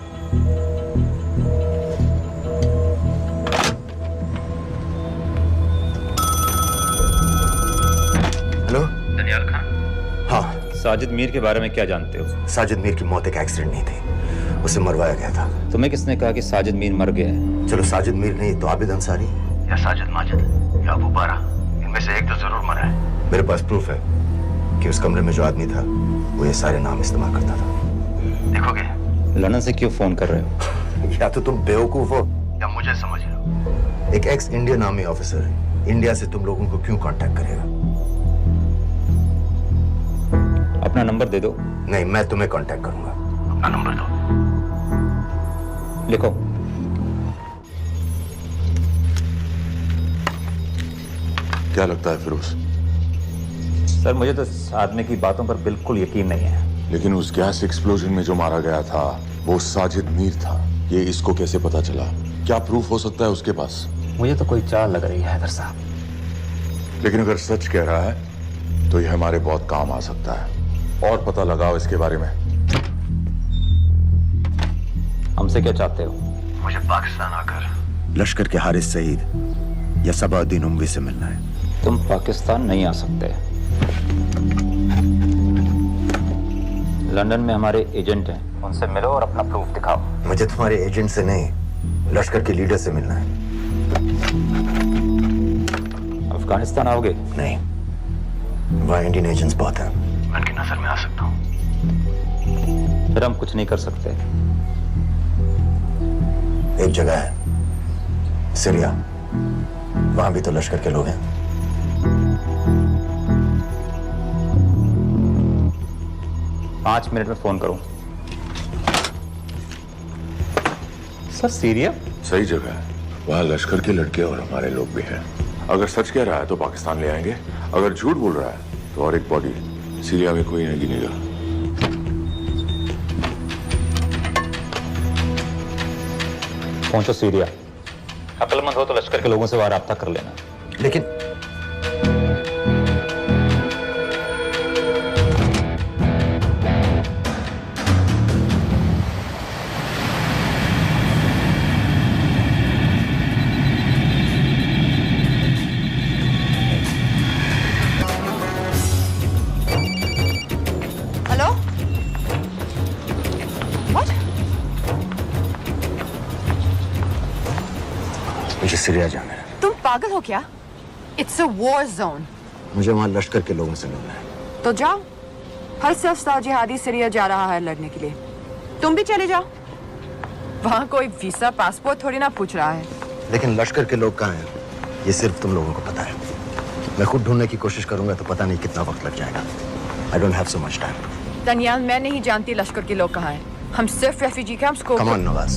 S9: Hello?
S16: Daniyal Khan?
S9: हाँ।
S20: साजिद मीर के बारे में क्या जानते हो?
S9: साजिद मीर की मौत एक एक्सीडेंट नहीं थी, उसे मरवाया गया था।
S20: तुम्हें किसने कहा कि साजिद मीर मर गया है?
S9: चलो साजिद मीर नहीं तो आबिद अंसारी
S16: या साजिद माजिद या अबू बारा, इनमें से एक तो जरूर मरा है।
S9: मेरे पास प्रूफ है कि उस कमरे में जो आदमी था वो ये सारे नाम इस्तेमाल करता था।
S16: देखोगे?
S20: लंदन से क्यों फोन कर रहे हो?
S9: या तो तुम बेवकूफ हो
S16: या मुझे समझ लो।
S9: एक x Indian army officer India से तुम लोगों को क्यों कांटेक्ट करेगा?
S20: अपना नंबर दे दो।
S9: नहीं, मैं तुम्हें कांटेक्ट करूंगा।
S16: अपना नंबर दो।
S20: लिखो।
S4: क्या लगता है फिरोज?
S20: सर, मुझे तो इस आदमी की बातों पर बिल्कुल यकीन नहीं है।
S4: लेकिन उस गैस एक्सप्लोजन में जो मारा गया था वो साजिद मीर था। ये इसको कैसे पता चला? क्या प्रूफ हो सकता है उसके पास?
S20: मुझे तो कोई चाल लग रही है हैदर साहब।
S4: लेकिन अगर सच कह रहा है तो ये हमारे बहुत काम आ सकता है। और पता लगाओ इसके बारे में।
S20: हमसे क्या चाहते हो?
S16: मुझे पाकिस्तान आकर
S9: लश्कर के हारिस सईद या सबाउद्दीन उमवी से मिलना है।
S20: तुम पाकिस्तान नहीं आ सकते। लंदन में हमारे एजेंट हैं, उनसे मिलो और अपना प्रूफ दिखाओ।
S9: मुझे तुम्हारे एजेंट से नहीं, लश्कर के लीडर से मिलना है।
S20: अफगानिस्तान आओगे?
S9: नहीं, वहाँ इंडियन एजेंट्स बहुत हैं।
S16: मैं उनकी नजर में आ सकता हूँ।
S20: फिर हम कुछ नहीं कर सकते।
S9: एक जगह है सीरिया, वहां भी तो लश्कर के लोग हैं।
S20: पाँच मिनट में फोन करूं। सर, सीरिया
S4: सही जगह है। वहाँ लश्कर के लड़के और हमारे लोग भी हैं। अगर सच कह रहा है तो पाकिस्तान ले आएंगे, अगर झूठ बोल रहा है तो और एक बॉडी सीरिया में कोई नहीं गिनेगा।
S20: पहुंचो सीरिया। अक्लमंद हो तो लश्कर के लोगों से वहां राब्ता कर लेना।
S9: लेकिन सीरिया जाना है।
S10: तुम पागल हो क्या? It's a war zone.
S9: मुझे वहां लश्कर के लोगों से मिलना है।
S10: तो जाओ। हर सस्ता जिहादी सीरिया जा रहा है लड़ने के लिए। तुम भी चले जाओ। वहां कोई वीसा पासपोर्ट थोड़ी ना पूछ रहा है।
S9: लेकिन लश्कर के लोग कहाँ हैं? ये सिर्फ तुम लोगों को पता है। मैं खुद ढूंढने की कोशिश करूंगा तो पता नहीं कितना वक्त लग जाएगा। I don't have so much time.
S10: Daniyal, मैं नहीं जानती लश्कर के लोग कहाँ हैं। हम सिर्फ रेफ्यूजी कैंप्स को।
S9: Come on, Nawaz.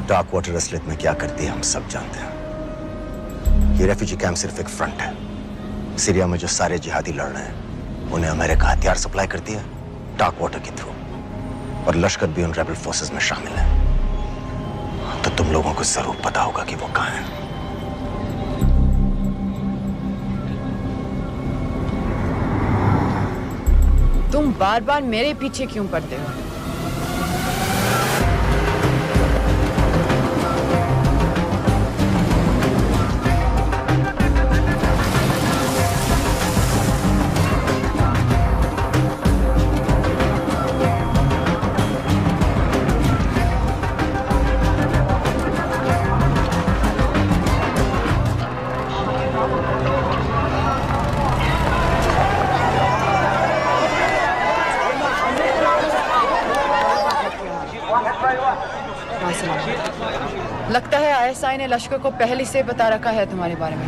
S9: Dark water असलियत में क्या करती है हम सब जानते हैं। ये रेफ्यूजी कैंप सिर्फ एक फ्रंट है। सीरिया में जो सारे जिहादी लड़ रहे हैं उन्हें अमेरिका हथियार सप्लाई करती है डार्क वाटर के थ्रू, और लश्कर भी उन रेबल फोर्सेस में शामिल है। तो तुम लोगों को जरूर पता होगा कि वो कहाँ है।
S10: तुम बार बार मेरे पीछे क्यों पड़ते हो? लगता है आईएसआई ने लश्कर को पहले से बता रखा है तुम्हारे बारे में।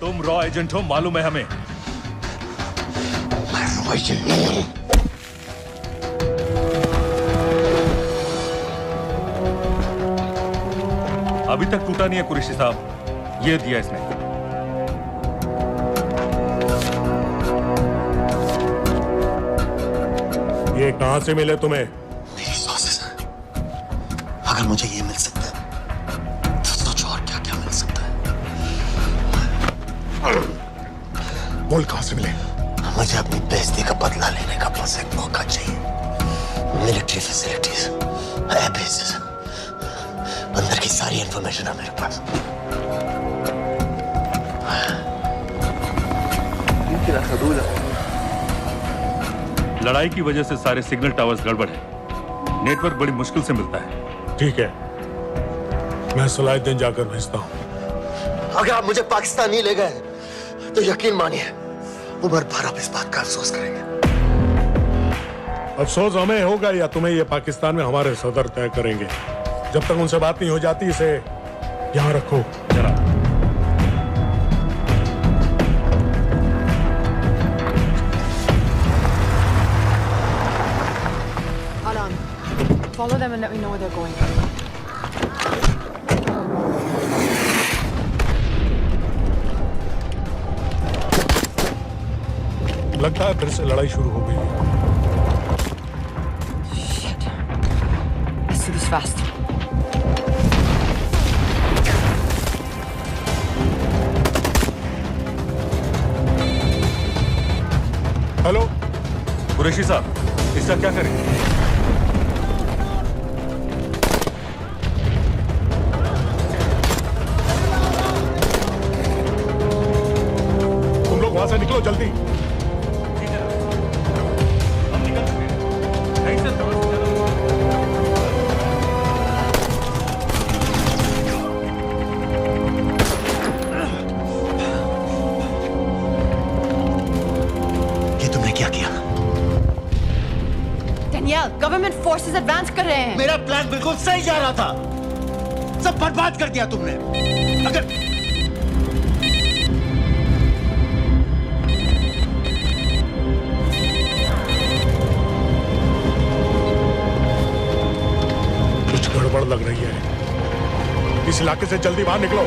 S17: तुम रॉ एजेंट हो, मालूम है हमें।
S9: मैं रॉ एजेंट नहीं हूं।
S17: अभी तक टूटा नहीं है कुरैशी साहब। ये दिया इसने।
S21: ये कहां से मिले तुम्हें?
S9: मेरी सॉसेस हैं। अगर मुझे ये मिल सकता है तो सोचो और क्या क्या मिल सकता है।
S21: बोल कहां से मिले?
S9: मुझे अपनी बेइज्जती का बदला लेने का बस एक मौका चाहिए। मिलिट्री फैसिलिटीज, एयर बेसेस, अंदर की सारी इंफॉर्मेशन है मेरे पास।
S17: लड़ाई की वजह से सारे सिग्नल टावर्स गड़बड़ है। नेटवर्क बड़ी मुश्किल से मिलता है।
S21: ठीक है, मैं सलाहुद्दीन जाकर भेजता हूं।
S9: अगर आप मुझे पाकिस्तान नहीं ले गए तो यकीन मानिए उम्र भर आप इस बात का अफसोस करेंगे।
S21: अफसोस हमें होगा या तुम्हें ये पाकिस्तान में हमारे सदर तय करेंगे। जब तक उनसे बात नहीं हो जाती इसे यहां रखो जरा।
S10: Follow them and let me know where they're going.
S21: लगता है फिर से लड़ाई शुरू हो गई है।
S10: Shit. Let's do this fast.
S21: Hello
S17: Qureshi साहब, इसका क्या करें?
S21: वहां से निकलो जल्दी।
S10: Daniel, government forces advance कर रहे हैं।
S13: मेरा प्लान बिल्कुल सही जा रहा था, सब बर्बाद कर दिया तुमने। अगर
S21: कुछ गड़बड़ लग रही है, इस इलाके से जल्दी बाहर निकलो।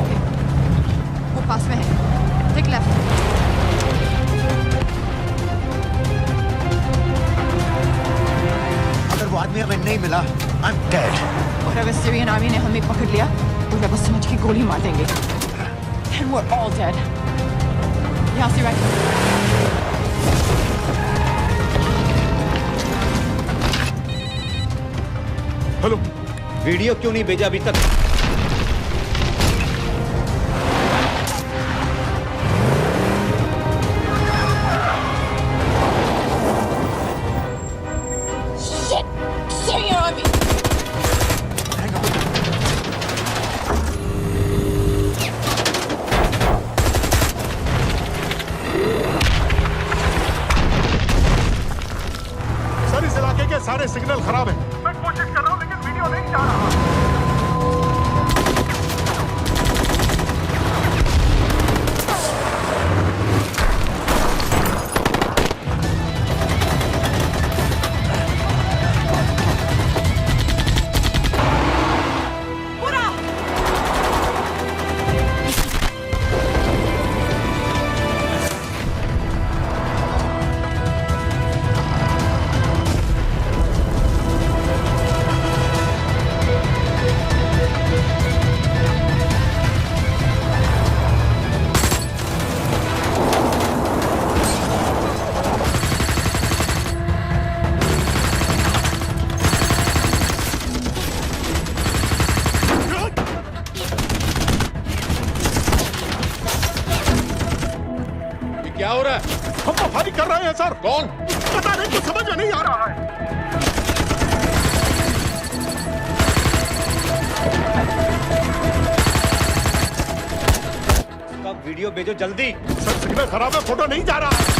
S10: ओके, वो पास में है। Take left.
S13: अगर वो आदमी हमें नहीं मिला, I'm dead.
S10: और अगर सीरियन आर्मी ने हमें पकड़ लिया तो वे बस समझ के गोली मार देंगे। And we're all dead. यहाँ से राइट।
S21: हेलो,
S13: वीडियो क्यों नहीं भेजा अभी तक?
S21: सर, इस इलाके के सारे सिग्नल खराब हैं। मैं कोशिश कर रहा हूं लेकिन वीडियो नहीं जा रहा। क्या हो रहा है? हम तो फायरिंग कर रहे हैं सर। कौन? पता नहीं, कुछ समझ में नहीं आ रहा है।
S13: उसका वीडियो भेजो जल्दी।
S21: सर, सिग्नल खराब है, फोटो नहीं जा रहा है।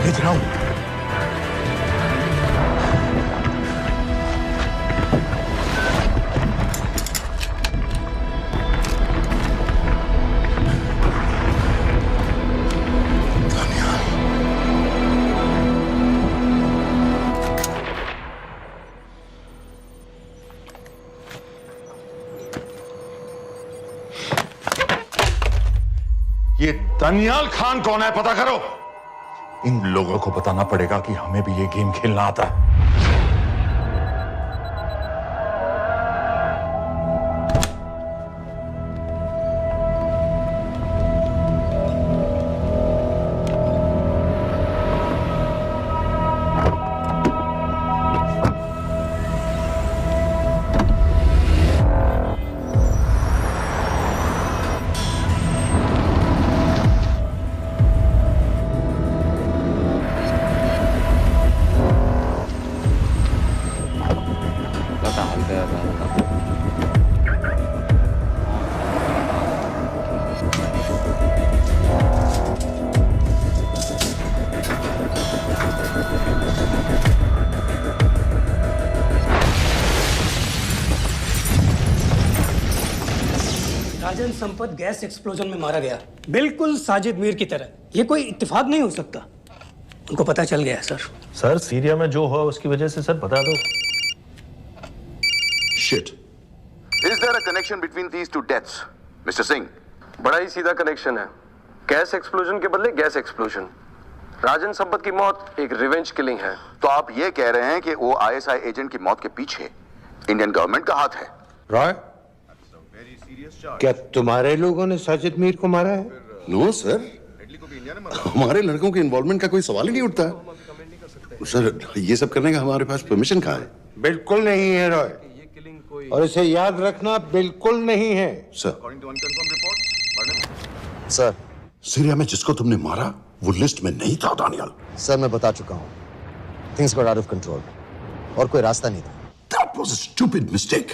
S13: भेज रहा हूं।
S4: ये दानियाल खान कौन है, पता करो। इन लोगों को बताना पड़ेगा कि हमें भी ये गेम खेलना आता है।
S2: राजन संपत गैस एक्सप्लोजन में मारा गया, बिल्कुल साजिद मीर की तरह। ये कोई इत्तेफाक नहीं हो सकता। उनको पता चल गया सर।
S3: सर, सीरिया में जो हुआ उसकी वजह से सर बता दो।
S4: Shit, Is there a connection between these two deaths, Mr. Singh?
S1: बड़ा ही सीधा कनेक्शन है। गैस एक्सप्लोजन के बदले गैस एक्सप्लोजन। राजन संपत की मौत एक रिवेंज किलिंग है।
S4: तो आप ये कह रहे हैं कि वो आईएसआई एजेंट की मौत के पीछे इंडियन गवर्नमेंट का हाथ है?
S7: रॉय, क्या तुम्हारे लोगों ने साजिद मीर को मारा है?
S4: नो सर, हमारे लड़कों के इन्वॉल्वमेंट का कोई सवाल ही नहीं उठता। सर, ये सब करने का हमारे पास परमिशन कहाँ है?
S7: बिल्कुल नहीं है रॉय, और इसे याद रखना बिल्कुल नहीं है।
S9: सर,
S4: सीरिया में जिसको तुमने मारा वो लिस्ट में नहीं था दानियल।
S9: सर मैं बता चुका हूँ, things got out of control और कोई रास्ता नहीं था।
S4: That was a stupid mistake.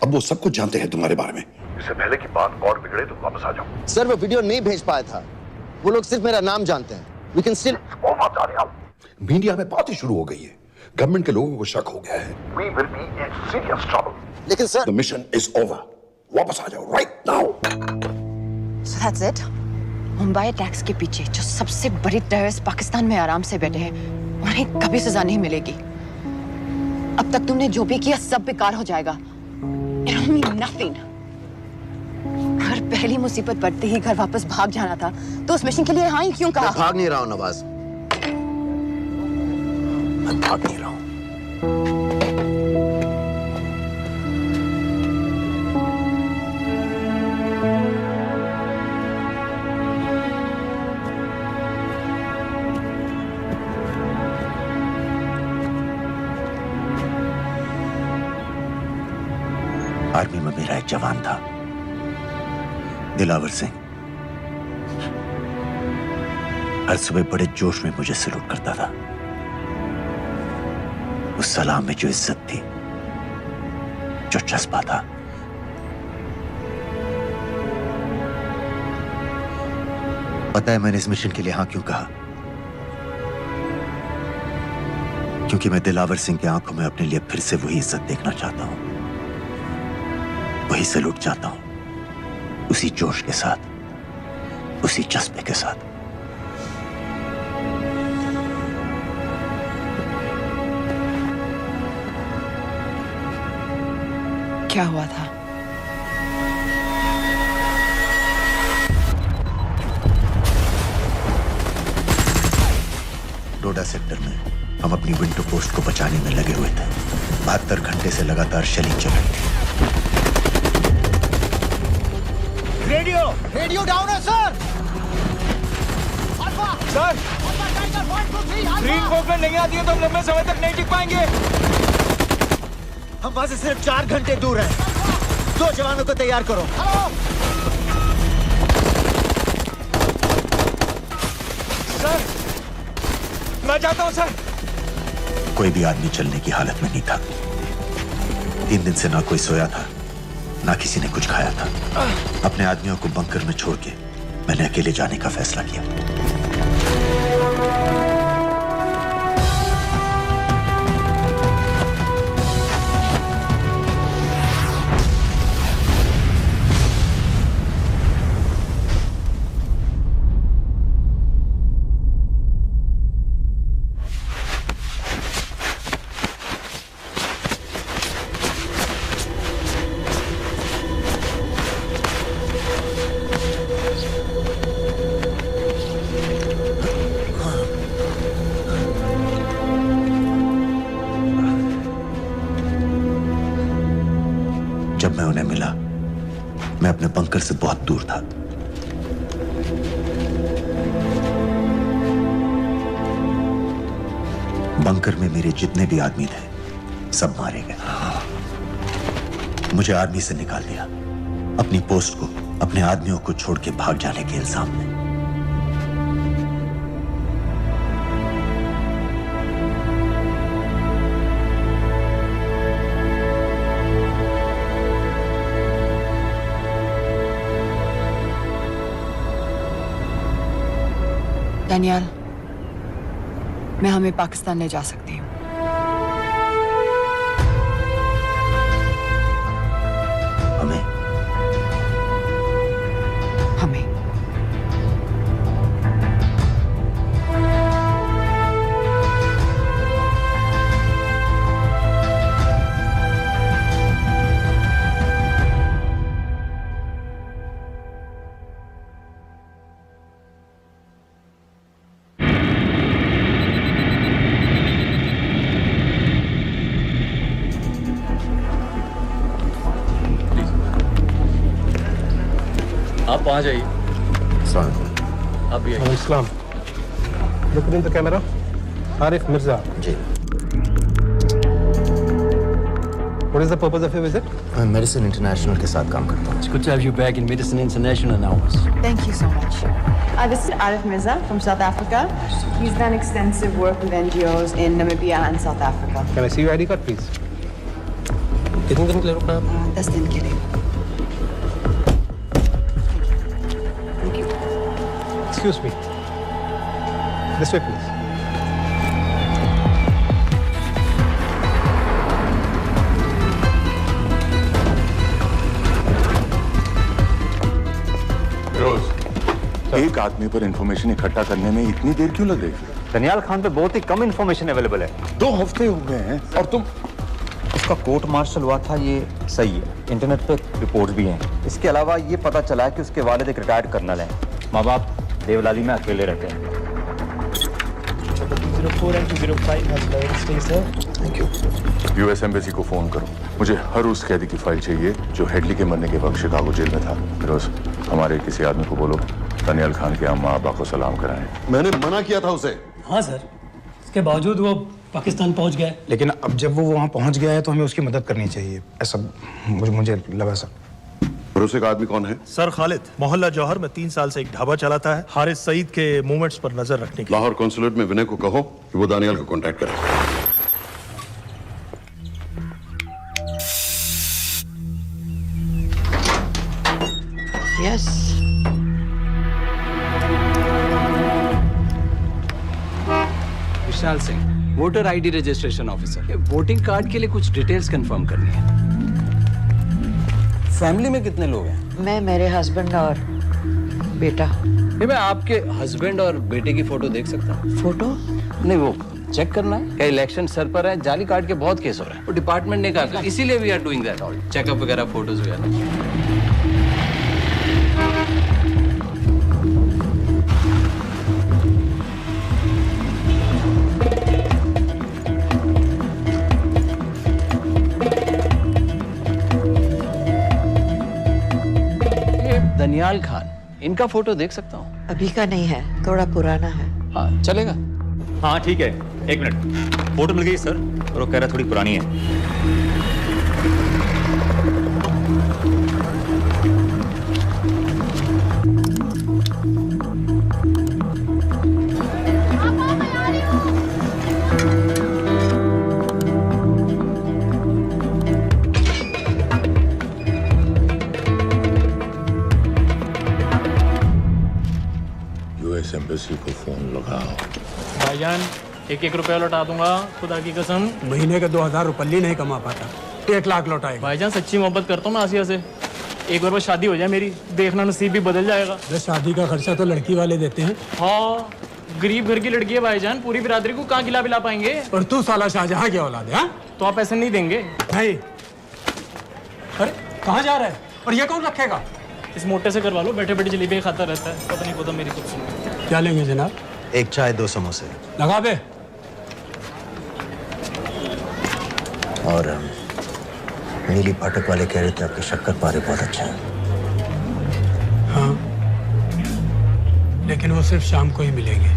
S4: अब वो सब कुछ जानते हैं तुम्हारे बारे में। इससे पहले की बात और बिगड़े तो वापस आ जाओ।
S9: सर वो वीडियो नहीं भेज पाया था, वो लोग सिर्फ मेरा नाम जानते हैं। We can still...
S4: मीडिया में बातें शुरू हो गई है, गवर्नमेंट के लोगों को शक हो गया है। We will be in serious trouble.
S9: लेकिन sir,
S4: The mission is over. वापस आ जाओ right now.
S10: So that's it? Mumbai attacks के पीछे जो सबसे बड़ी टेररिस्ट पाकिस्तान में आराम से बैठे हैं, उन्हें कभी सजा नहीं मिलेगी। अब तक तुमने जो भी किया सब बेकार हो जाएगा। It'll mean nothing. अगर पहली मुसीबत पड़ते ही घर वापस भाग जाना था, तो उस मिशन के लिए हाँ ही क्यों कहा?
S9: मैं भाग नहीं रहा हूँ नवाज, मैं भाग नहीं रहा हूँ। आर्मी में मेरा एक जवान था, दिलावर सिंह। हर सुबह बड़े जोश में मुझे सैल्यूट करता था। उस सलाम में जो इज्जत थी, जो जज्बा था, पता है मैंने इस मिशन के लिए हाँ क्यों कहा? क्योंकि मैं दिलावर सिंह की आंखों में अपने लिए फिर से वही इज्जत देखना चाहता हूं, वही सैल्यूट चाहता हूं, उसी जोश के साथ, उसी जज्बे के साथ।
S10: क्या हुआ था?
S9: डोडा सेक्टर में हम अपनी विंडो पोस्ट को बचाने में लगे हुए थे। 72 घंटे से लगातार शेलिंग चल रही थी।
S13: रेडियो डाउन है सर। सर, ग्रीन फोकलैंड नहीं आती है तो हम लंबे समय तक नहीं टिक पाएंगे। हम वहां से सिर्फ 4 घंटे दूर हैं। 2 जवानों को तैयार करो। सर, मैं जाता हूं सर।
S9: कोई भी आदमी चलने की हालत में नहीं था। 3 दिन से ना कोई सोया था, ना किसी ने कुछ खाया था। अपने आदमियों को बंकर में छोड़ के मैंने अकेले जाने का फैसला किया। जब मैं उन्हें मिला, मैं अपने बंकर से बहुत दूर था। बंकर में मेरे जितने भी आदमी थे, सब मारे गए। मुझे आर्मी से निकाल दिया, अपनी पोस्ट को, अपने आदमियों को छोड़ के भाग जाने के इल्जाम में।
S10: डैनियल, मैं हमें पाकिस्तान ले जा सकती हूँ।
S9: हमें?
S10: हमें।
S8: आप वहाँ जाइए। आप भी आइए।
S11: Islam look in the camera. Arif Mirza
S9: ji.
S11: What is the purpose of your visit?
S9: मैं मेडिसिन इंटरनेशनल के साथ काम करता हूँ।
S8: It's good to have you back in Medicine International now.
S10: Thank you so much. This is Arif Mirza from South Africa. He's done extensive work with NGOs in Namibia and South Africa.
S11: Can I see your ID card, please? कितने दिन के लिए रुकना है?
S10: 10 दिन के लिए।
S11: Excuse me. This way, please.
S22: एक आदमी पर इंफॉर्मेशन इकट्ठा करने में इतनी देर क्यों लग रही है?
S20: दनियाल खान पे बहुत ही कम इंफॉर्मेशन अवेलेबल है।
S22: 2 हफ्ते हो गए हैं और तुम।
S20: उसका कोर्ट मार्शल हुआ था, ये सही है। इंटरनेट पे रिपोर्ट्स भी हैं। इसके अलावा ये पता चला है कि उसके वालिद एक रिटायर्ड कर्नल हैं। माँ बाप देवलाली में अकेले रहते हैं।
S3: 204 and 205 has died. Stay, sir.
S9: Thank you.
S22: US embassy को फोन करो। मुझे हर उस कैदी की फाइल चाहिए जो हेडली के मरने के वक्त शिकागो जेल में था। फिरोज, हमारे किसी आदमी को बोलो दानियाल खान के अम्मा अब्बा को सलाम कराएं।
S4: मैंने मना किया था उसे।
S2: हाँ सर, इसके बावजूद वो पाकिस्तान पहुंच गया।
S6: लेकिन अब जब वो वहाँ पहुँच गया है तो हमें उसकी मदद करनी चाहिए, ऐसा मुझे लगा सर।
S4: भरोसे का आदमी कौन है?
S3: सर खालिद, मोहल्ला जौहर में 3 साल से एक ढाबा चलाता है। हारिस सईद के मूवमेंट्स पर नजर रखने के।
S4: लाहौर कॉन्सुलेट में विनय को कहो कि वो दानियाल को कांटेक्ट करे।
S10: Yes.
S8: Vishal Singh, voter ID registration officer. Voting card के लिए कुछ डिटेल्स कंफर्म करनी है। फैमिली में कितने लोग हैं?
S10: मैं, मेरे हस्बैंड और बेटा।
S8: मैं आपके हस्बैंड और बेटे की फोटो देख सकता हूँ?
S10: फोटो?
S8: नहीं, वो चेक करना है। क्या इलेक्शन सर पर है? जाली कार्ड के बहुत केस हो रहे हैं। वो डिपार्टमेंट ने कहा, इसीलिए we are doing that all. Checkup वगैरह, फोटोज वगैरह। दनियाल खान, इनका फोटो देख सकता हूँ?
S10: अभी का नहीं है, थोड़ा पुराना है।
S8: हाँ, चलेगा।
S20: हाँ ठीक है, 1 मिनट। फोटो मिल गई सर, और वो कह रहा थोड़ी पुरानी है।
S22: एम्बेसी को फोन लगाओ।
S23: भाईजान, 1-1 रुपया लौटा दूंगा, खुदा की कसम।
S2: महीने का 2000 रुपये नहीं कमा पाता, 1 लाख लौटाएगा।
S23: भाईजान सच्ची मोहब्बत करता हूँ मैं आसिया से। एक बार बस शादी हो जाए मेरी, देखना नसीब भी बदल जाएगा।
S2: शादी का खर्चा तो लड़की वाले देते हैं।
S23: हाँ, गरीब घर की लड़की है भाईजान, पूरी बिरादरी को कहाँ खिला पिला पाएंगे।
S2: और तू साला शाहजहां की औलाद है?
S23: तो आप ऐसे नहीं देंगे?
S2: नहीं। अरे कहाँ जा रहा है? और ये कौन रखेगा?
S23: इस मोटे से करवा लो, बैठे बैठे जलेबी खाता रहता है। पता नहीं पता मेरी कुछ सुनो।
S2: क्या लेंगे जनाब?
S9: 1 चाय 2 समोसे।
S2: लगा बे।
S9: और नीली पाठक वाले कह रहे थे आपके शक्कर पारे बहुत अच्छा है।
S2: हाँ, लेकिन वो सिर्फ शाम को ही मिलेंगे।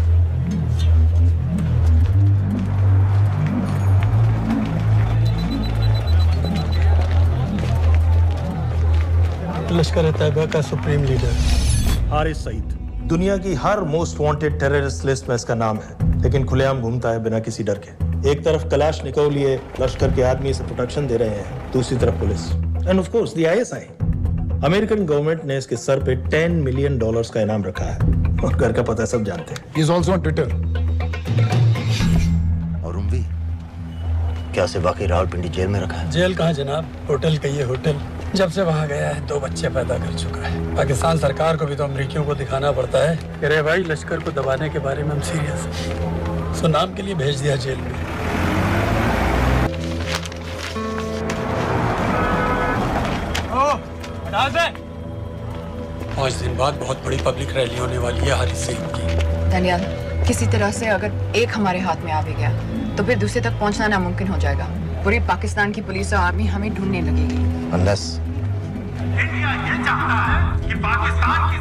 S3: लश्कर तैयबा का सुप्रीम लीडर हारिस सईद। दुनिया की हर मोस्ट वांटेड टेररिस्ट लिस्ट में इसका नाम है, लेकिन खुलेआम घूमता है बिना किसी डर के। एक तरफ कलाशनिकोव लिए लश्कर के आदमी इसे प्रोटेक्शन दे रहे हैं, दूसरी तरफ police end of course the ISI. American government ने इसके सर पे $10 मिलियन का इनाम रखा है, और घर का पता सब जानते हैं।
S6: He is also on Twitter.
S9: और उम्वी, क्या उसे वाकई रावलपिंडी जेल में रखा है?
S2: जेल कहाँ जनाब, होटल का ये होटल। जब से वहाँ गया है 2 बच्चे पैदा कर चुका है। पाकिस्तान सरकार को भी तो अमरीकियों को दिखाना पड़ता है। अरे भाई, लश्कर को दबाने के बारे में हम सीरियस हैं। सो नाम के लिए भेज दिया जेल में। 5 दिन बाद बहुत बड़ी पब्लिक रैली होने वाली है हारिस सईद की।
S10: दानियाल, किसी तरह से अगर एक हमारे हाथ में आ भी गया तो फिर दूसरे तक पहुंचना नामुमकिन हो जाएगा। पूरी पाकिस्तान की पुलिस और आर्मी हमें ढूंढने लगेगी।
S9: Unless
S24: इंडिया ये चाहता है कि पाकिस्तान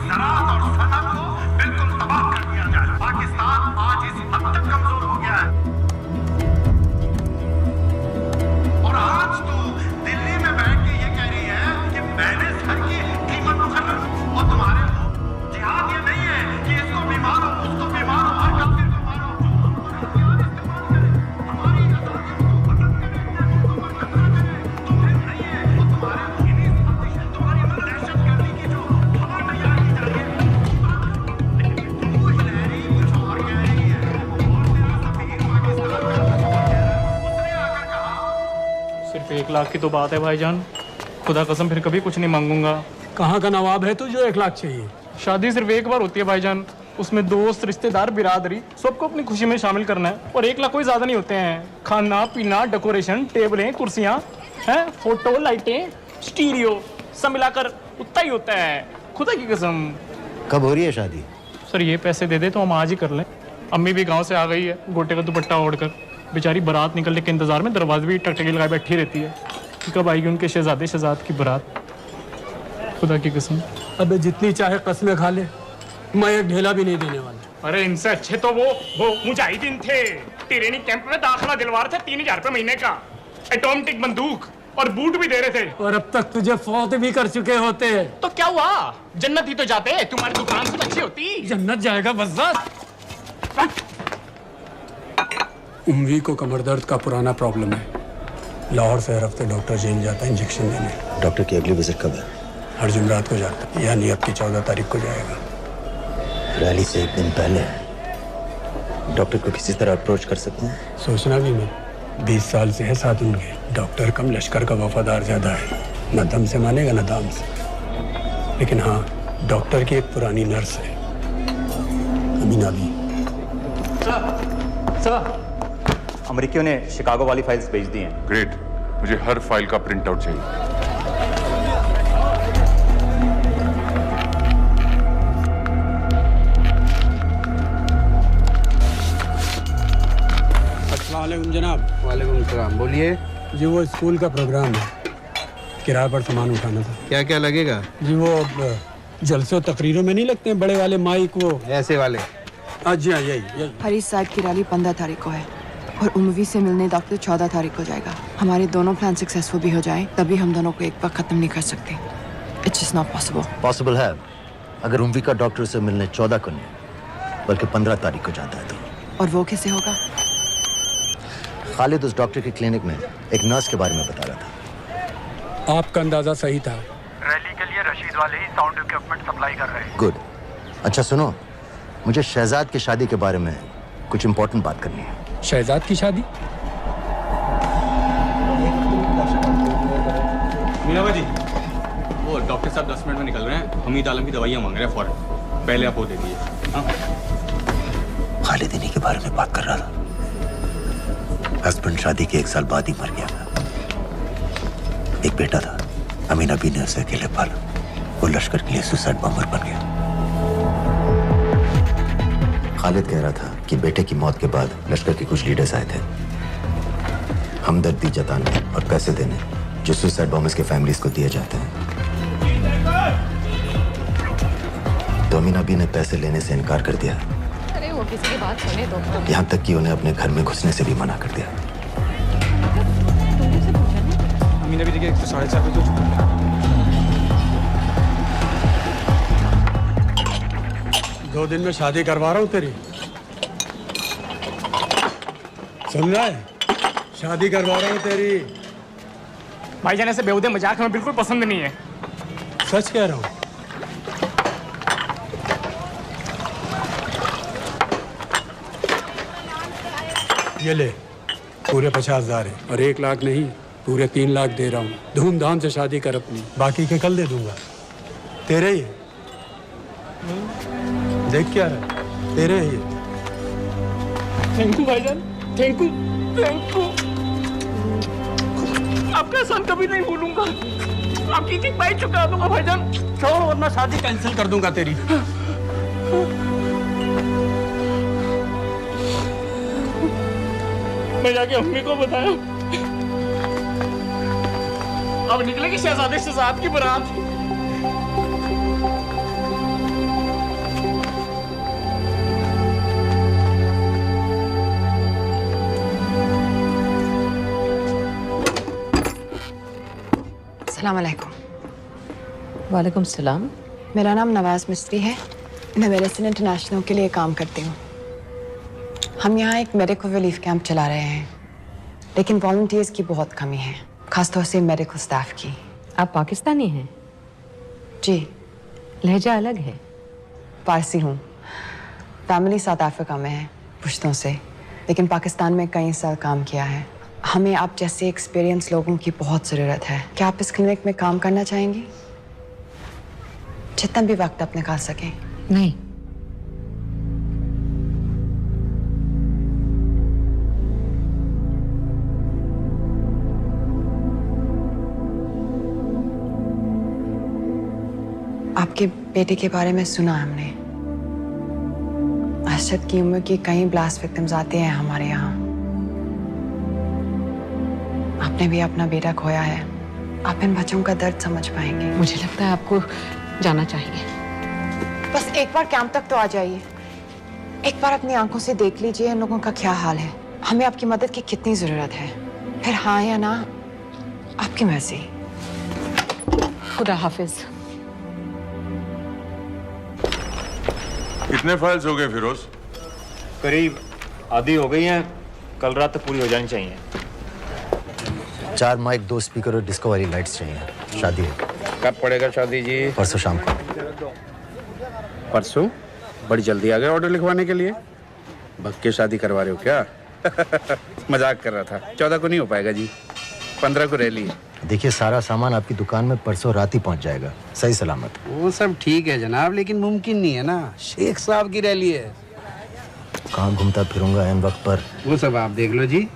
S23: सिर्फ 1 लाख की तो बात है भाईजान, खुदा कसम फिर कभी कुछ नहीं मांगूंगा।
S2: कहाँ का नवाब है तू जो 1 लाख चाहिए?
S23: शादी सिर्फ एक बार होती है भाईजान, उसमें दोस्त रिश्तेदार बिरादरी सबको अपनी खुशी में शामिल करना है, और 1 लाख कोई ज्यादा नहीं होते हैं। खाना पीना, डेकोरेशन, टेबलें, कुर्सियां हैं, फोटो, लाइटें, स्टीरियो सब मिलाकर उतना ही होता है, खुदा की कसम।
S9: कब हो रही है शादी?
S23: सर ये पैसे दे दे तो हम आज ही कर लें। अम्मी भी गांव से आ गई है गोटे का दुपट्टा ओढ़कर, बेचारी बारात निकलने के इंतजार में दरवाजे भी टकटकी लगाए बैठी रहती है कि कब आएगी उनके शहजाद की बारात, खुदा की कसम।
S2: अबे जितनी चाहे कसमें खा ले, मैं एक ढेला भी नहीं देने वाला।
S23: अरे इनसे अच्छे तो वो मुजाहिदीन थे, ट्रेनिंग कैंप में दाखिला दिलवा रहे थे 3000 रुपए महीने का, एटॉमिक बंदूक और बूट भी दे रहे थे।
S2: और अब तक तुझे फौत भी कर चुके होते।
S23: तो क्या हुआ, जन्नत ही तो जाते, तुम्हारी दुकान से अच्छी होती।
S2: जन्नत जाएगा बस। उम्वी को कमर दर्द का पुराना प्रॉब्लम है, लाहौर से हर हफ्ते डॉक्टर जेल जाता है इंजेक्शन देने।
S9: डॉक्टर की अगली विजिट कब है?
S2: हर जुमरात को जाता है, यानी अब की 14 तारीख को जाएगा।
S9: रैली से 1 दिन पहले डॉक्टर को किसी तरह अप्रोच कर सकते हैं?
S2: सोचना भी नहीं, 20 साल से है साथ उनके। डॉक्टर कम लश्कर का वफादार ज्यादा है, न दम से मानेगा न दाम से। लेकिन हाँ, डॉक्टर की एक पुरानी नर्स है, अमीना भी।
S20: सर, अमेरिकियों ने शिकागो वाली फाइल्स भेज दी हैं।
S22: ग्रेट, मुझे हर फाइल का प्रिंट आउट चाहिए।
S2: अस्सलामुअलैकुम जनाब।
S5: वालेकुम सलाम, बोलिए।
S2: जी वो स्कूल का प्रोग्राम है, किराए पर सामान उठाना था।
S5: क्या क्या लगेगा?
S2: जी वो जलसों तकरीरों में नहीं लगते हैं बड़े वाले माइक, वो
S5: ऐसे वाले?
S2: हाँ जी हाँ, यही।
S10: हरीश साहब की रैली 15 तारीख को है और उम्वी से मिलने डॉक्टर 14 तारीख को जाएगा। हमारे दोनों प्लान सक्सेसफुल भी हो जाए तभी हम दोनों को एक बार खत्म नहीं कर सकते। It's just not possible.
S9: Possible है अगर उम्वी का डॉक्टर से मिलने 14 को नहीं बल्कि 15 तारीख को जाता है तो।
S10: और वो कैसे होगा?
S9: खालिद उस डॉक्टर के क्लिनिक में एक नर्स के बारे में बता रहा था।
S2: आपका अंदाजा सही था।
S16: रैली के लिए रशीद वाले ही साउंड इक्विपमेंट सप्लाई कर रहे हैं।
S9: गुड। अच्छा सुनो, मुझे शहजाद की शादी के बारे में कुछ इंपॉर्टेंट बात करनी है।
S2: शहजाद की शादी?
S14: मीना जी, वो डॉक्टर साहब 10 मिनट में निकल रहे हैं, हमीद आलम की दवाइयाँ मांग रहे हैं फौरन, पहले आप वो दे दीजिए।
S9: खालिद इन्हीं के बारे में बात कर रहा था। हस्बैंड शादी के 1 साल बाद ही मर गया था। एक बेटा था, अमीना बी ने उसे अकेले पाला। वो लश्कर के लिए सुसाइड बॉम्बर बन गया। खालिद कह रहा था कि बेटे की मौत के बाद लश्कर के कुछ लीडर्स आए थे हमदर्दी जताने और पैसे देने जो सुसाइड बॉम्बर्स के फैमिलीज को दिए जाते हैं। तो अमीना बी ने पैसे लेने से इनकार कर दिया।
S12: अरे वो किसी की बात सुने तो।
S9: यहाँ तक कि उन्हें अपने घर में घुसने से भी मना कर दिया।
S14: अमीना भी देखिए 4:30 बजे हो चुका है।
S2: 2 दिन में शादी करवा रहा हूँ तेरी, सुन रहा है? शादी करवा रहा हूँ तेरी।
S23: भाईजान ऐसे बेहुदे मजाक हमें बिल्कुल पसंद नहीं है।
S2: सच कह रहा हूँ। ये ले, पूरे 50,000 है और 1 लाख नहीं, पूरे 3 लाख दे रहा हूँ। धूमधाम से शादी कर अपनी, बाकी के कल दे दूंगा। तेरे ही है। देख क्या है, तेरे ही है।
S23: थैंक यू भाईजान, थैंक यू, थैंक यू। आपका एहसान कभी नहीं भूलूंगा। आपकी चीज पाई चुका दूंगा भाईजान।
S2: छोड़ वरना शादी कैंसिल कर दूंगा तेरी।
S23: मैं जाके अम्मी को बताया, अब निकलेगी शहजादे शहजाद की बारात।
S10: अस्सलाम वालेकुम।
S15: वालेकुम सलाम।
S10: मेरा नाम नवाज मिस्त्री है। मैं मेडिसिन इंटरनेशनल के लिए काम करती हूँ। हम यहाँ एक मेडिकल रिलीफ कैंप चला रहे हैं, लेकिन वॉलंटियर्स की बहुत कमी है, खासतौर से मेडिकल स्टाफ की।
S15: आप पाकिस्तानी हैं?
S10: जी।
S15: लहजा अलग है।
S10: पारसी हूँ। फैमिली साउथ अफ्रीका में है पुश्तों से, लेकिन पाकिस्तान में कई साल काम किया है। हमें आप जैसे एक्सपीरियंस लोगों की बहुत ज़रूरत है। क्या आप इस क्लिनिक में काम करना चाहेंगी? जितना भी वक्त आप निकाल सकें।
S15: नहीं।
S10: आपके बेटे के बारे में सुना हमने। अरशद की उम्र की कई ब्लास्ट विक्टिम्स आते हैं हमारे यहाँ। आपने भी अपना बेटा खोया है। आप इन बच्चों का दर्द समझ पाएंगे।
S15: मुझे लगता है आपको जाना चाहिए।
S10: बस एक बार कैंप तक तो आ जाइए। एक बार अपनी आंखों से देख लीजिए इन लोगों का क्या हाल है। हमें आपकी मदद की कितनी जरूरत है। फिर हाँ या ना, आपकी मर्जी।
S15: खुदा हाफिज।
S22: कितने फाइल्स हो गए फिरोज?
S20: करीब आधी हो गई हैं। कल रात तक पूरी हो जानी चाहिए।
S9: 4 माइक, 2 स्पीकर और डिस्को वाली लाइट्स चाहिए। शादी है।
S5: कब पड़ेगा शादी जी?
S9: परसों शाम को।
S5: परसों? बड़ी जल्दी आ गए ऑर्डर लिखवाने के लिए। भग के शादी करवा रहे हो क्या? मजाक कर रहा था। 14 को नहीं हो पाएगा जी, 15 को रैली है।
S9: देखिए, सारा सामान आपकी दुकान में परसों रात ही पहुंच जाएगा, सही सलामत।
S5: वो सब ठीक है जनाब, लेकिन मुमकिन नहीं है ना। शेख साहब की रैली है।
S9: कहाँ घूमता फिरूंगा इन वक्त पर?
S5: वो सब आप देख लो जी।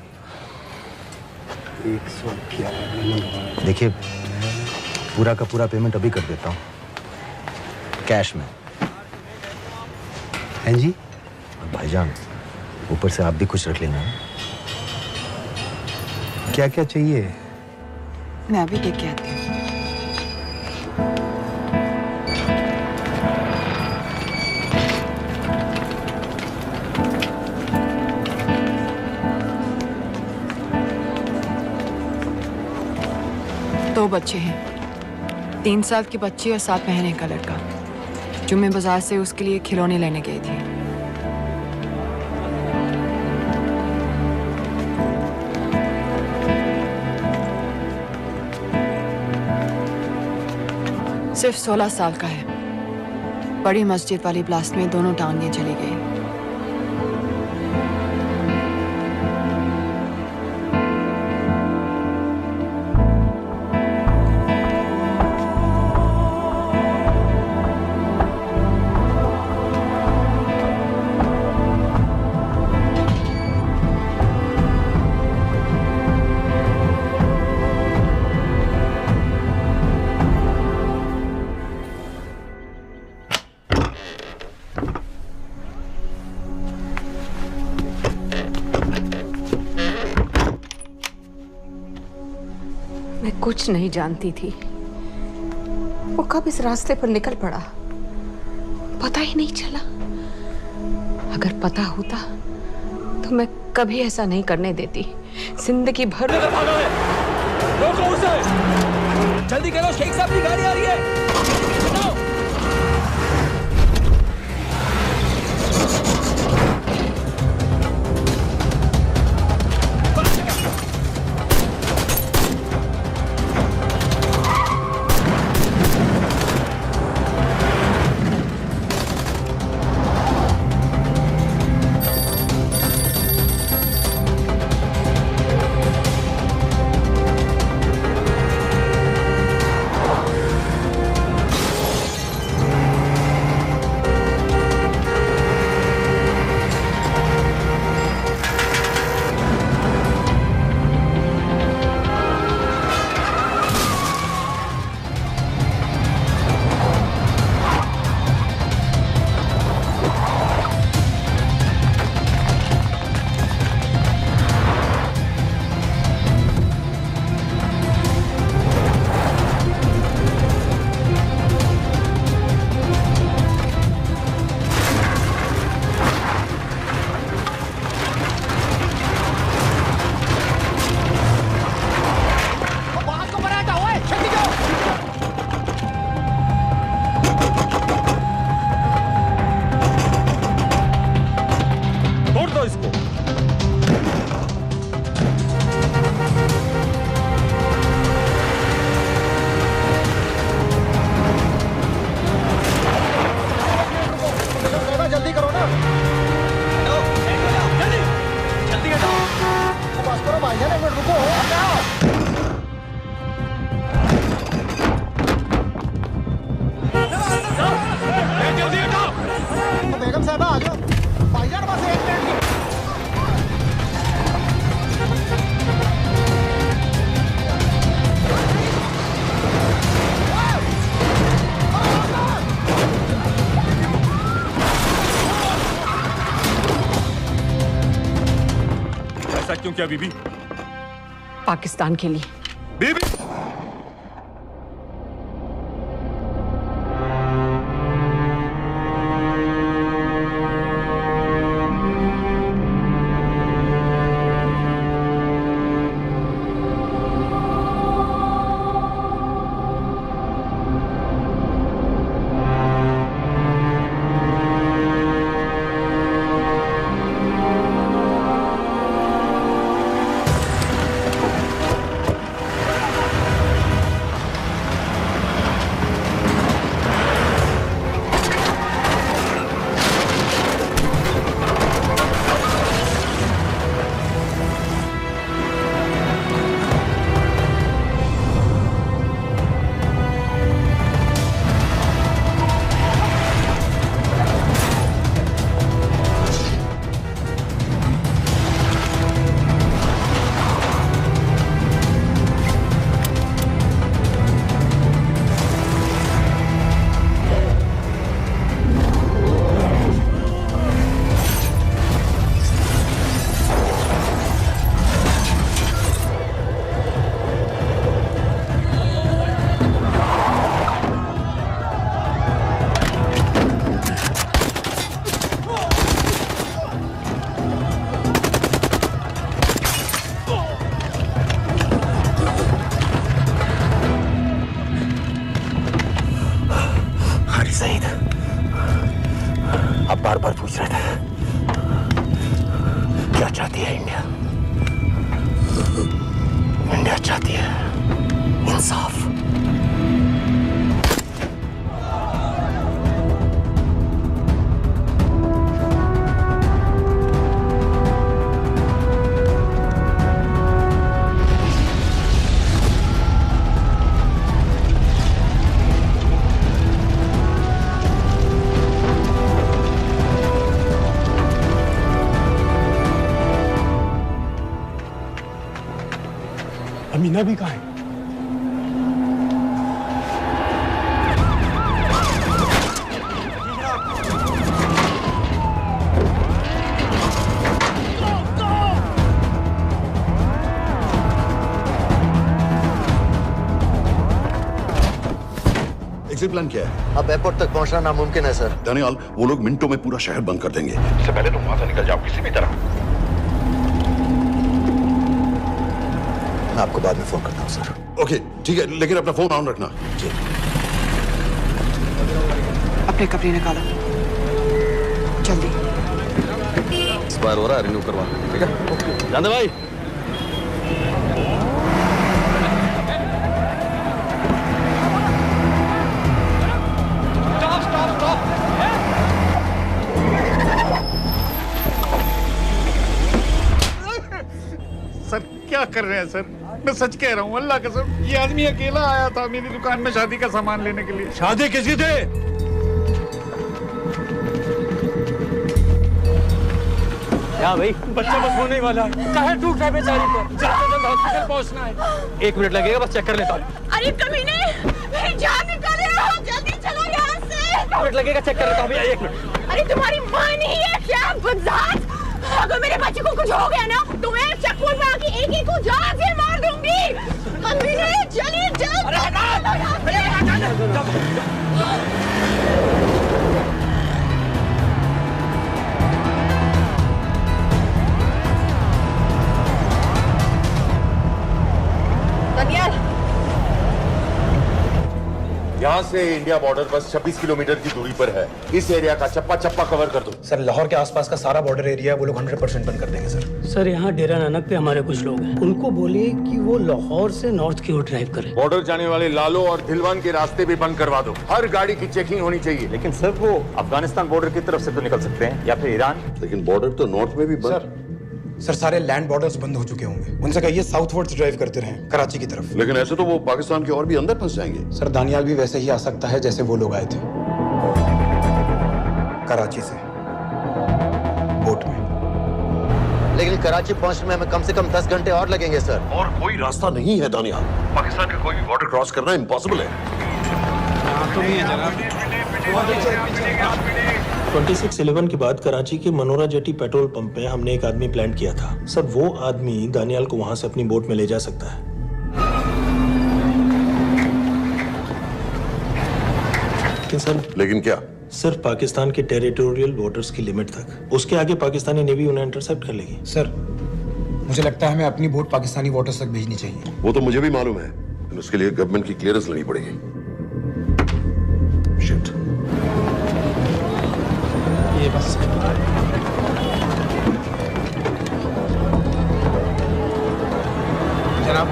S5: 111।
S9: देखिए, पूरा का पूरा पेमेंट अभी कर देता हूँ, कैश में।
S5: हैं जी?
S9: और भाईजान, ऊपर से आप भी कुछ रख लेना।
S5: क्या क्या चाहिए?
S10: मैं अभी देख के आती हूँ। दो बच्चे हैं, 3 साल की बच्ची और 7 महीने का लड़का, जो मैं बाजार से उसके लिए खिलौने लेने गई थी। सिर्फ 16 साल का है। बड़ी मस्जिद वाली ब्लास्ट में दोनों टांगें चली गई।
S15: कुछ नहीं जानती थी वो कब इस रास्ते पर निकल पड़ा, पता ही नहीं चला। अगर पता होता तो मैं कभी ऐसा नहीं करने देती। जिंदगी भर।
S19: रोको उसे! जल्दी करो, शेख साहब की गाड़ी आ रही है।
S22: क्यों किया बीबी?
S15: पाकिस्तान के लिए।
S22: बीबी
S9: बार बार पूछ रहे थे क्या चाहती है इंडिया। इंडिया चाहती है इंसाफ।
S6: अमीना भी कहाँ है?
S4: एग्जिट प्लान क्या है?
S9: अब एयरपोर्ट तक पहुंचना नामुमकिन है सर।
S4: दानियाल, वो लोग मिनटों में पूरा शहर बंद कर देंगे। इससे पहले तुम वहां से निकल जाओ किसी भी तरह।
S9: मैं आपको बाद में फोन करता हूँ सर।
S4: ओके ठीक है, लेकिन अपना फोन ऑन रखना। जी।
S10: अपने कपड़े निकालो जल्दी।
S1: एक्सपायर हो रहा है, रिन्यू करवा। ठीक है जानदे भाई।
S5: सर क्या कर रहे हैं सर? मैं सच कह रहा हूँ, अल्लाह कसम, ये आदमी अकेला आया था मेरी दुकान में शादी का सामान लेने के लिए।
S13: शादी किसी थे?
S23: क्या भाई? बच्चा बस होने वाला है। कहाँ टूट रहा है बेचारी पर? जल्द से जल्द हॉस्पिटल पहुँचना है। 1 मिनट लगेगा, बस चेक कर लेता हूँ।
S12: अरे कमीने, मेरी जान निकाल रहे हो, जल्दी चलो यहाँ से।
S23: 1 मिनट लगेगा, चेक कर लेता हूँ भैया, 1 मिनट।
S12: अरे तुम्हारी माँ नहीं है क्या बदजात? अगर मेरे बच्चे को कुछ हो गया ना तो मैं चक्कू में आके एक को जान से मार दूंगी। कमीने चलिए जल्द। दानियाल,
S22: यहाँ से इंडिया बॉर्डर बस 26 किलोमीटर की दूरी पर है। इस एरिया का चप्पा चप्पा कवर कर दो।
S6: सर लाहौर के आसपास का सारा बॉर्डर एरिया वो लोग 100% बंद कर देंगे सर।
S2: सर यहाँ डेरा नानक पे हमारे कुछ लोग हैं, उनको बोलिए कि वो लाहौर से नॉर्थ की ओर ड्राइव करें।
S22: बॉर्डर जाने वाले लालो और दिलवान के रास्ते भी बंद करवा दो। हर गाड़ी की चेकिंग होनी चाहिए।
S20: लेकिन सर वो अफगानिस्तान बॉर्डर की तरफ से तो निकल सकते हैं, या फिर ईरान।
S4: लेकिन बॉर्डर तो नॉर्थ में भी बंद।
S6: सर सारे लैंड बॉर्डर्स बंद हो चुके होंगे। उनसे कहिए साउथवर्ड्स ड्राइव करते रहें कराची की तरफ।
S4: लेकिन ऐसे तो वो पाकिस्तान के और भी अंदर फंस जाएंगे।
S6: सर दानियाल भी वैसे ही आ सकता है जैसे वो लोग आए थे, कराची से बोट में।
S9: लेकिन कराची पहुंचने में हमें कम से कम 10 घंटे और लगेंगे सर।
S4: और कोई रास्ता नहीं है दानियाल। पाकिस्तान का कोई भी बॉर्डर क्रॉस करना इम्पॉसिबल है।
S3: 26/11 के बाद कराची के मनोरा जेटी पेट्रोल पंप में हमने एक आदमी प्लान किया था। सर वो आदमी दानियाल को वहां से अपनी बोट में ले जा सकता है।
S4: लेकिन क्या?
S3: सिर्फ पाकिस्तान के टेरिटोरियल वाटर्स की लिमिट तक। उसके आगे पाकिस्तानी नेवी उन्हें इंटरसेप्ट कर लेगी।
S6: सर मुझे लगता है हमें अपनी बोट पाकिस्तानी वाटर्स तक भेजनी चाहिए।
S4: वो तो मुझे भी मालूम है, लेकिन उसके लिए गवर्नमेंट की क्लियरेंस लेनी पड़ेगी। शिट।
S6: ये बस जनाब,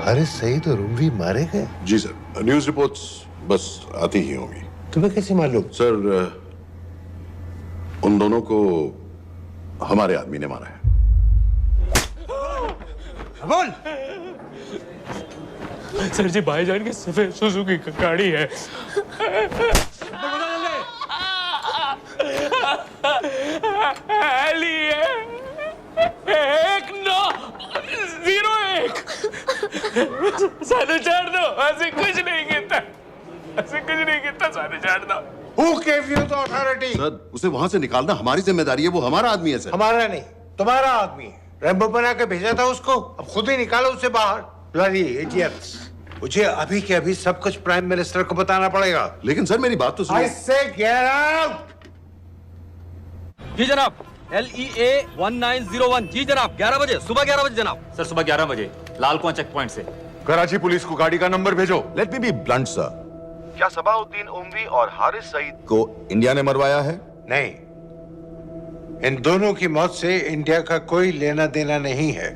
S7: हारिस सईद और उमवी मारे गए?
S4: जी सर, न्यूज़ रिपोर्ट्स बस आती ही होंगी।
S7: तुम्हें कैसे मालूम?
S4: सर उन दोनों को हमारे आदमी ने मारा है।
S7: बोल।
S23: सर जी भाईजान की सफेद सुजुकी की गाड़ी है। सानू छोड़ दो, ऐसे कुछ नहीं कहता, ऐसे कुछ नहीं कहता, सानू छोड़ दो।
S7: Who gave you the authority?
S4: Sir उसे वहां से निकालना हमारी जिम्मेदारी है, वो हमारा आदमी है सर।
S7: हमारा नहीं, तुम्हारा आदमी है। रैम्बो बना के भेजा था उसको, अब खुद ही निकालो उसे बाहर। Bloody idiots! मुझे अभी के अभी सब कुछ प्राइम मिनिस्टर को बताना पड़ेगा।
S4: लेकिन सर मेरी बात तो सुनो।
S7: I say get out!
S17: जी जनाब, LEA 1901। जी जनाब, 11 बजे, सुबह 11 बजे जनाब।
S20: सर सुबह 11 बजे लालकुआं चेक पॉइंट से।
S22: कराची पुलिस को गाड़ी का नंबर भेजो।
S18: Let me be blunt sir, क्या सबाउद्दीन उमवी और हारिस सईद को इंडिया ने मरवाया है?
S7: नहीं, इन दोनों की मौत से इंडिया का कोई लेना देना नहीं है।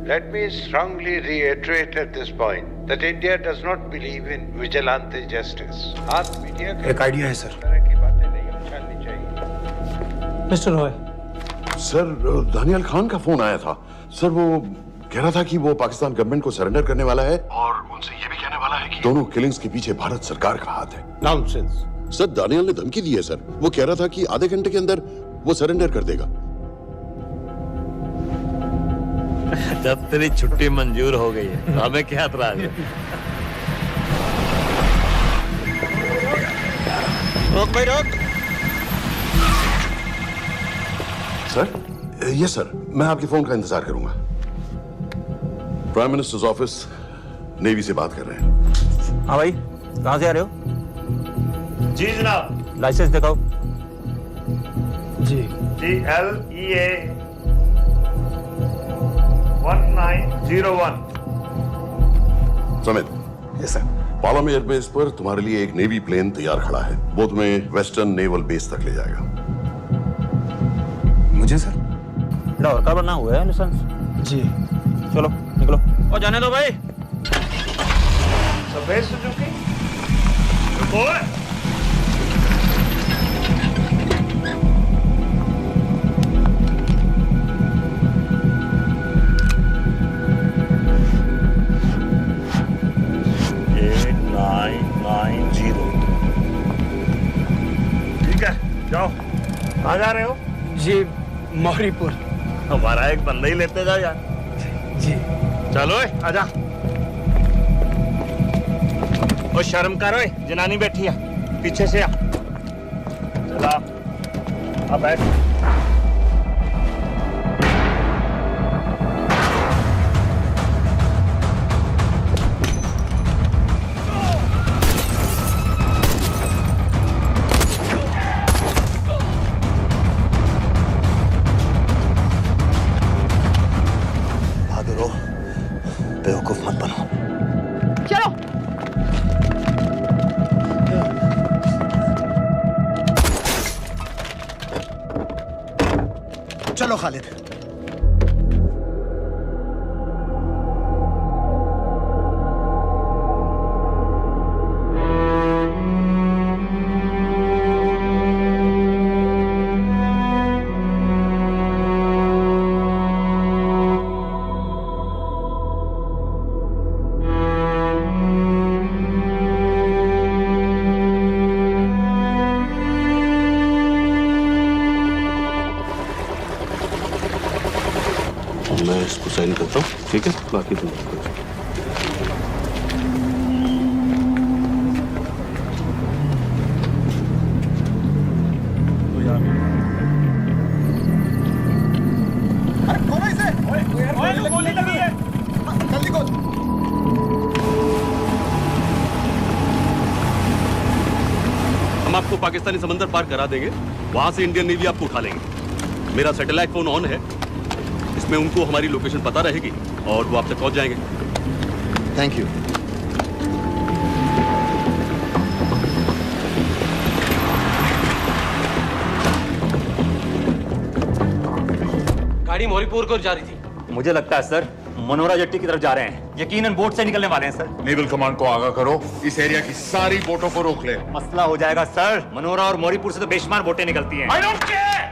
S7: Let me strongly reiterate at this point that India does not believe in vigilante justice. आप मीडिया
S6: एक आइडिया है सर।
S7: की बातें नहीं उछालनी चाहिए।
S3: मिस्टर रॉय।
S4: सर दानियाल खान का फोन आया था। सर वो कह रहा था कि वो पाकिस्तान गवर्नमेंट को सरेंडर करने वाला है और उनसे ये भी कहने वाला है कि दोनों किलिंग्स के पीछे भारत सरकार का हाथ है।
S7: नॉनसेंस।
S4: सर दानियाल ने धमकी दी है सर। वो कह रहा था कि आधे घंटे के अंदर वो सरेंडर कर देगा।
S21: जब तेरी छुट्टी मंजूर हो गई है हमें क्या एतराज है?
S7: रोक भाई रोक।
S4: सर यस सर, मैं आपके फोन का इंतजार करूंगा। प्राइम मिनिस्टर्स ऑफिस नेवी से बात कर रहे हैं।
S20: हाँ भाई, कहाँ से आ रहे हो?
S21: जी जनाब।
S20: लाइसेंस दिखाओ।
S6: जी
S21: LEA 1901।
S4: Samit.
S6: Yes sir.
S4: Palam airbase पर तुम्हारे लिए एक नेवी प्लेन तैयार खड़ा है। वो तुम्हें वेस्टर्न नेवल बेस तक ले जाएगा।
S6: मुझे सर?
S20: लाहौर का बना हुआ है लाइसेंस।
S6: जी
S20: चलो निकलो।
S21: और जाने दो भाई।
S7: सफेद सुजुकी।
S21: ठीक है, जाओ। कहाँ जा रहे हो?
S2: जी मौरीपुर।
S21: हमारा एक बंदा ही लेते जाओ यार।
S2: जी
S21: चलो आजा। ओ शर्म करो, जनानी बैठी है, पीछे से आ। चला अब बैठ।
S9: बेवकूफ मत बनो।
S12: चलो।
S6: चलो खालिद।
S1: मैं इसको साइन करता हूँ, ठीक है? बाकी तुम
S8: हम आपको पाकिस्तानी समंदर पार करा देंगे, वहां से इंडियन नेवी आपको उठा लेंगे। मेरा सैटेलाइट फोन ऑन है, इसमें उनको हमारी लोकेशन पता रहेगी और वो आप तक पहुंच जाएंगे।
S9: Thank you.
S17: गाड़ी मोरीपुर को जा रही थी।
S20: मुझे लगता है सर मनोरा जेट्टी की तरफ जा रहे हैं। यकीनन बोट से निकलने वाले हैं सर।
S22: नेवल कमांड को आगाह करो, इस एरिया की सारी बोटों को रोक ले।
S20: मसला हो जाएगा सर। मनोरा और मोरीपुर से तो बेशुमार बोटें निकलती हैं।
S22: I don't care!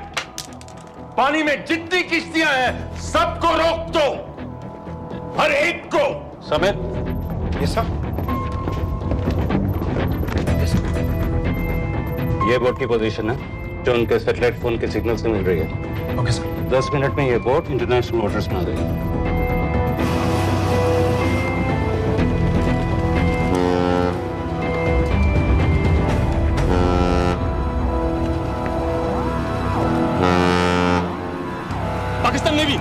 S22: पानी में जितनी किश्तियां हैं सबको रोक दो, हर एक को।
S5: समेत
S6: ये सब
S5: ये बोट की पोजीशन है जो उनके सैटेलाइट फोन के सिग्नल से मिल रही है।
S6: Okay sir.
S5: 10 मिनट में ये बोट इंटरनेशनल वाटर्स में आ जाएगी।
S8: पाकिस्तान नेवी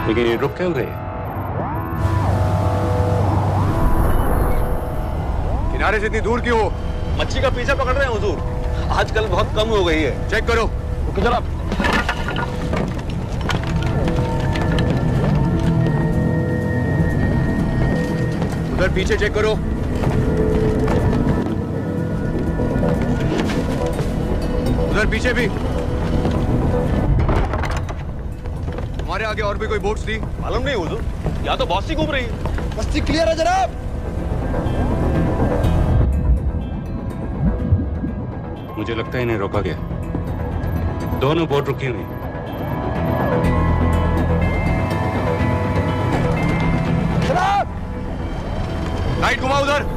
S5: लेकिन ये रुक क्यों गए?
S8: किनारे से इतनी दूर क्यों हो?
S19: मच्छी का पीछा पकड़ रहे हैं हुजूर। आजकल बहुत कम हो गई है।
S8: चेक करो।
S19: ओके जनाब।
S8: उधर पीछे चेक करो। उधर पीछे भी। हमारे आगे और भी कोई बोट्स थी?
S19: मालूम नहीं हुजूर, यहाँ तो बहुत सी घूम रही है।
S13: बस्ती क्लियर है जनाब।
S5: मुझे लगता है इन्हें रोका गया। दोनों बोट रुकी हुई।
S13: जनाब
S8: लाइट घुमा उधर।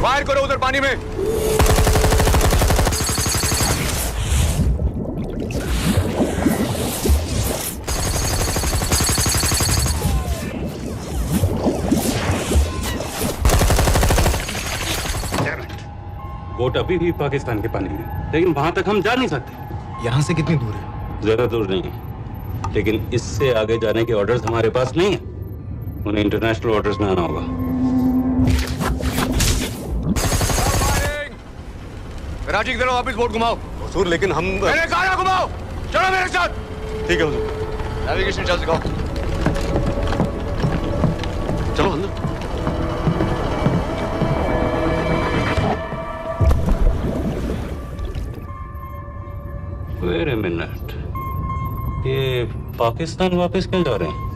S8: फायर करो उधर पानी में।
S5: बोट अभी भी पाकिस्तान के पानी में, लेकिन वहां तक हम जा नहीं सकते।
S6: यहाँ से कितनी दूर है?
S5: ज्यादा दूर नहीं है, लेकिन इससे आगे जाने के ऑर्डर्स हमारे पास नहीं है। उन्हें इंटरनेशनल वाटर्स में आना होगा।
S8: राजी की तरफ वापस बोट घुमाओ।
S19: हुजूर लेकिन हम
S8: मैंने कहा ना घुमाओ। चलो मेरे साथ।
S19: ठीक है हुजूर।
S8: नेविगेशन चार्ज दिखाओ। चलो अंदर।
S5: वेट अ मिनट, ये पाकिस्तान वापस क्यों जा रहे हैं?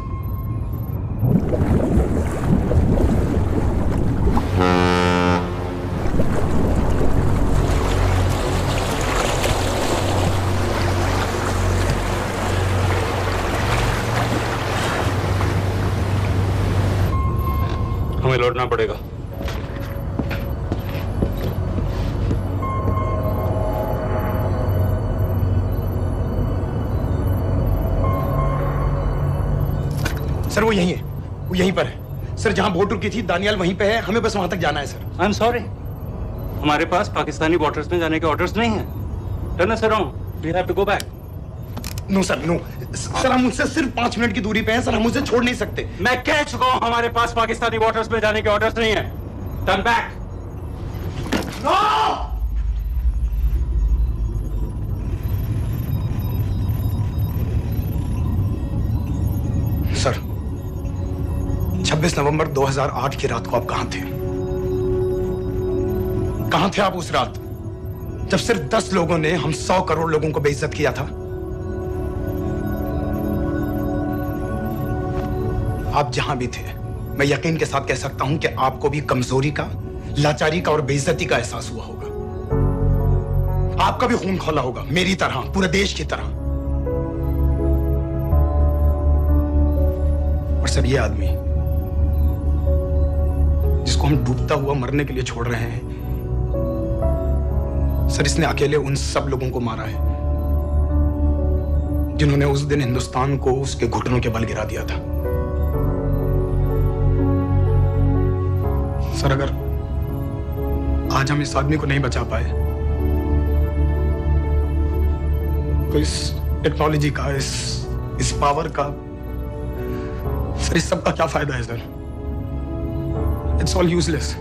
S5: हमें लौटना पड़ेगा।
S6: सर वो यहीं है, वो यहीं पर है। सर जहां बोट रुकी थी दानियाल वहीं पे है, हमें बस वहां तक जाना है सर।
S5: आई एम सॉरी, हमारे पास पाकिस्तानी वाटर्स में जाने के ऑर्डर्स नहीं है। Turn us around, we have to go back.
S6: No sir no sir, हम मुझसे सिर्फ 5 मिनट की दूरी पे हैं सर, हम उसे छोड़ नहीं सकते।
S5: मैं कह चुका हूं हमारे पास पाकिस्तानी वाटर्स में जाने के ऑर्डर्स नहीं है। Turn back.
S6: सर 26 नवंबर 2008 की रात को आप कहां थे? कहां थे आप उस रात जब सिर्फ 10 लोगों ने हम 100 करोड़ लोगों को बेइज्जत किया था? आप जहां भी थे, मैं यकीन के साथ कह सकता हूं कि आपको भी कमजोरी का, लाचारी का और बेइज्जती का एहसास हुआ होगा। आपका भी खून खौला होगा, मेरी तरह, पूरे देश की तरह। और सर ये आदमी जिसको हम डूबता हुआ मरने के लिए छोड़ रहे हैं, सर इसने अकेले उन सब लोगों को मारा है जिन्होंने उस दिन हिंदुस्तान को उसके घुटनों के बल गिरा दिया था। सर, अगर आज हम इस आदमी को नहीं बचा पाए तो इस टेक्नोलॉजी का, इस पावर का, सर इस सब का क्या फायदा है सर? It's all useless.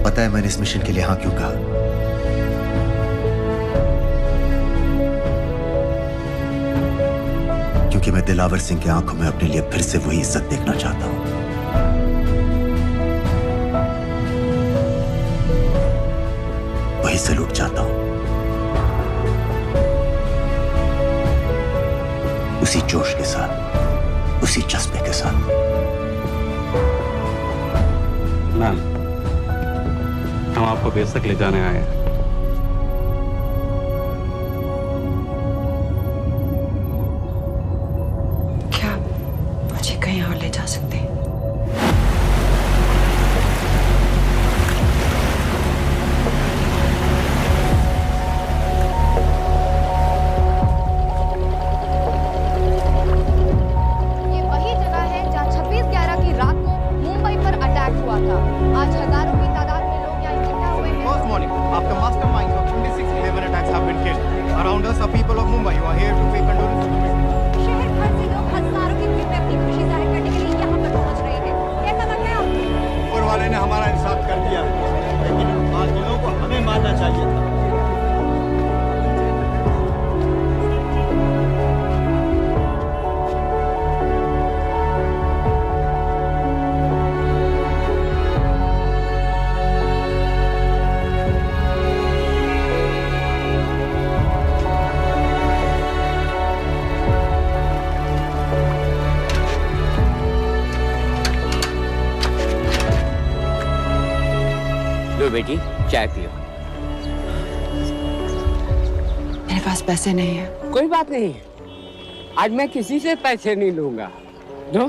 S9: पता है मैंने इस मिशन के लिए हाँ क्यों कहा? क्योंकि मैं दिलावर सिंह की आंखों में अपने लिए फिर से वही इज्जत देखना चाहता हूं। वही सैल्यूट चाहता हूं, उसी जोश के साथ, उसी जज्बे के साथ।
S8: मैम, हम आपको बेस तक ले जाने आए हैं।
S10: क्या मुझे कहीं और ले जा सकते हैं?
S12: ये वही जगह है जहां 26/11 की रात को मुंबई पर अटैक हुआ था। आज हजारों की तादाद में लोग यहाँ इकट्ठा हुए हैं।
S11: First morning, after masterminds of 26/11 attacks have been killed, around us are people of Mumbai who are here to pay condolences to victims.
S12: शहर भर से लोग हजारों की भीड़ में अपनी खुशी जाहिर करने के लिए यहाँ पर पहुँच रहे हैं। कैसा लग रहा है आपको?
S11: ऊपर वाले ने हमारा इंसाफ कर दिया, लेकिन मालूमों को हमें मारना चाहिए था।
S14: लो बेटी, चाय पियो।
S10: मेरे पास पैसे नहीं है।
S14: कोई बात नहीं, आज मैं किसी से पैसे नहीं लूंगा। दो।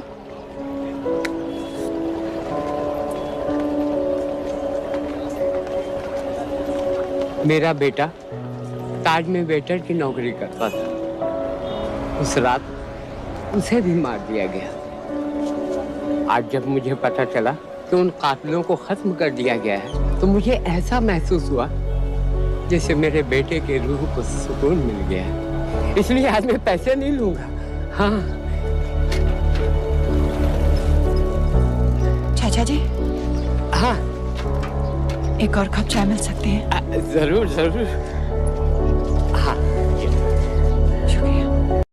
S14: मेरा बेटा ताज में वेटर की नौकरी करता था। उस रात उसे भी मार दिया गया। आज जब मुझे पता चला कि उन कातिलों को खत्म कर दिया गया है तो मुझे ऐसा महसूस हुआ जैसे मेरे बेटे के रूह को सुकून मिल गया है। इसलिए आज मैं पैसे नहीं लूंगा। हाँ
S10: चाचा जी।
S14: हाँ
S10: एक और कप चाय मिल सकती है?
S14: जरूर जरूर।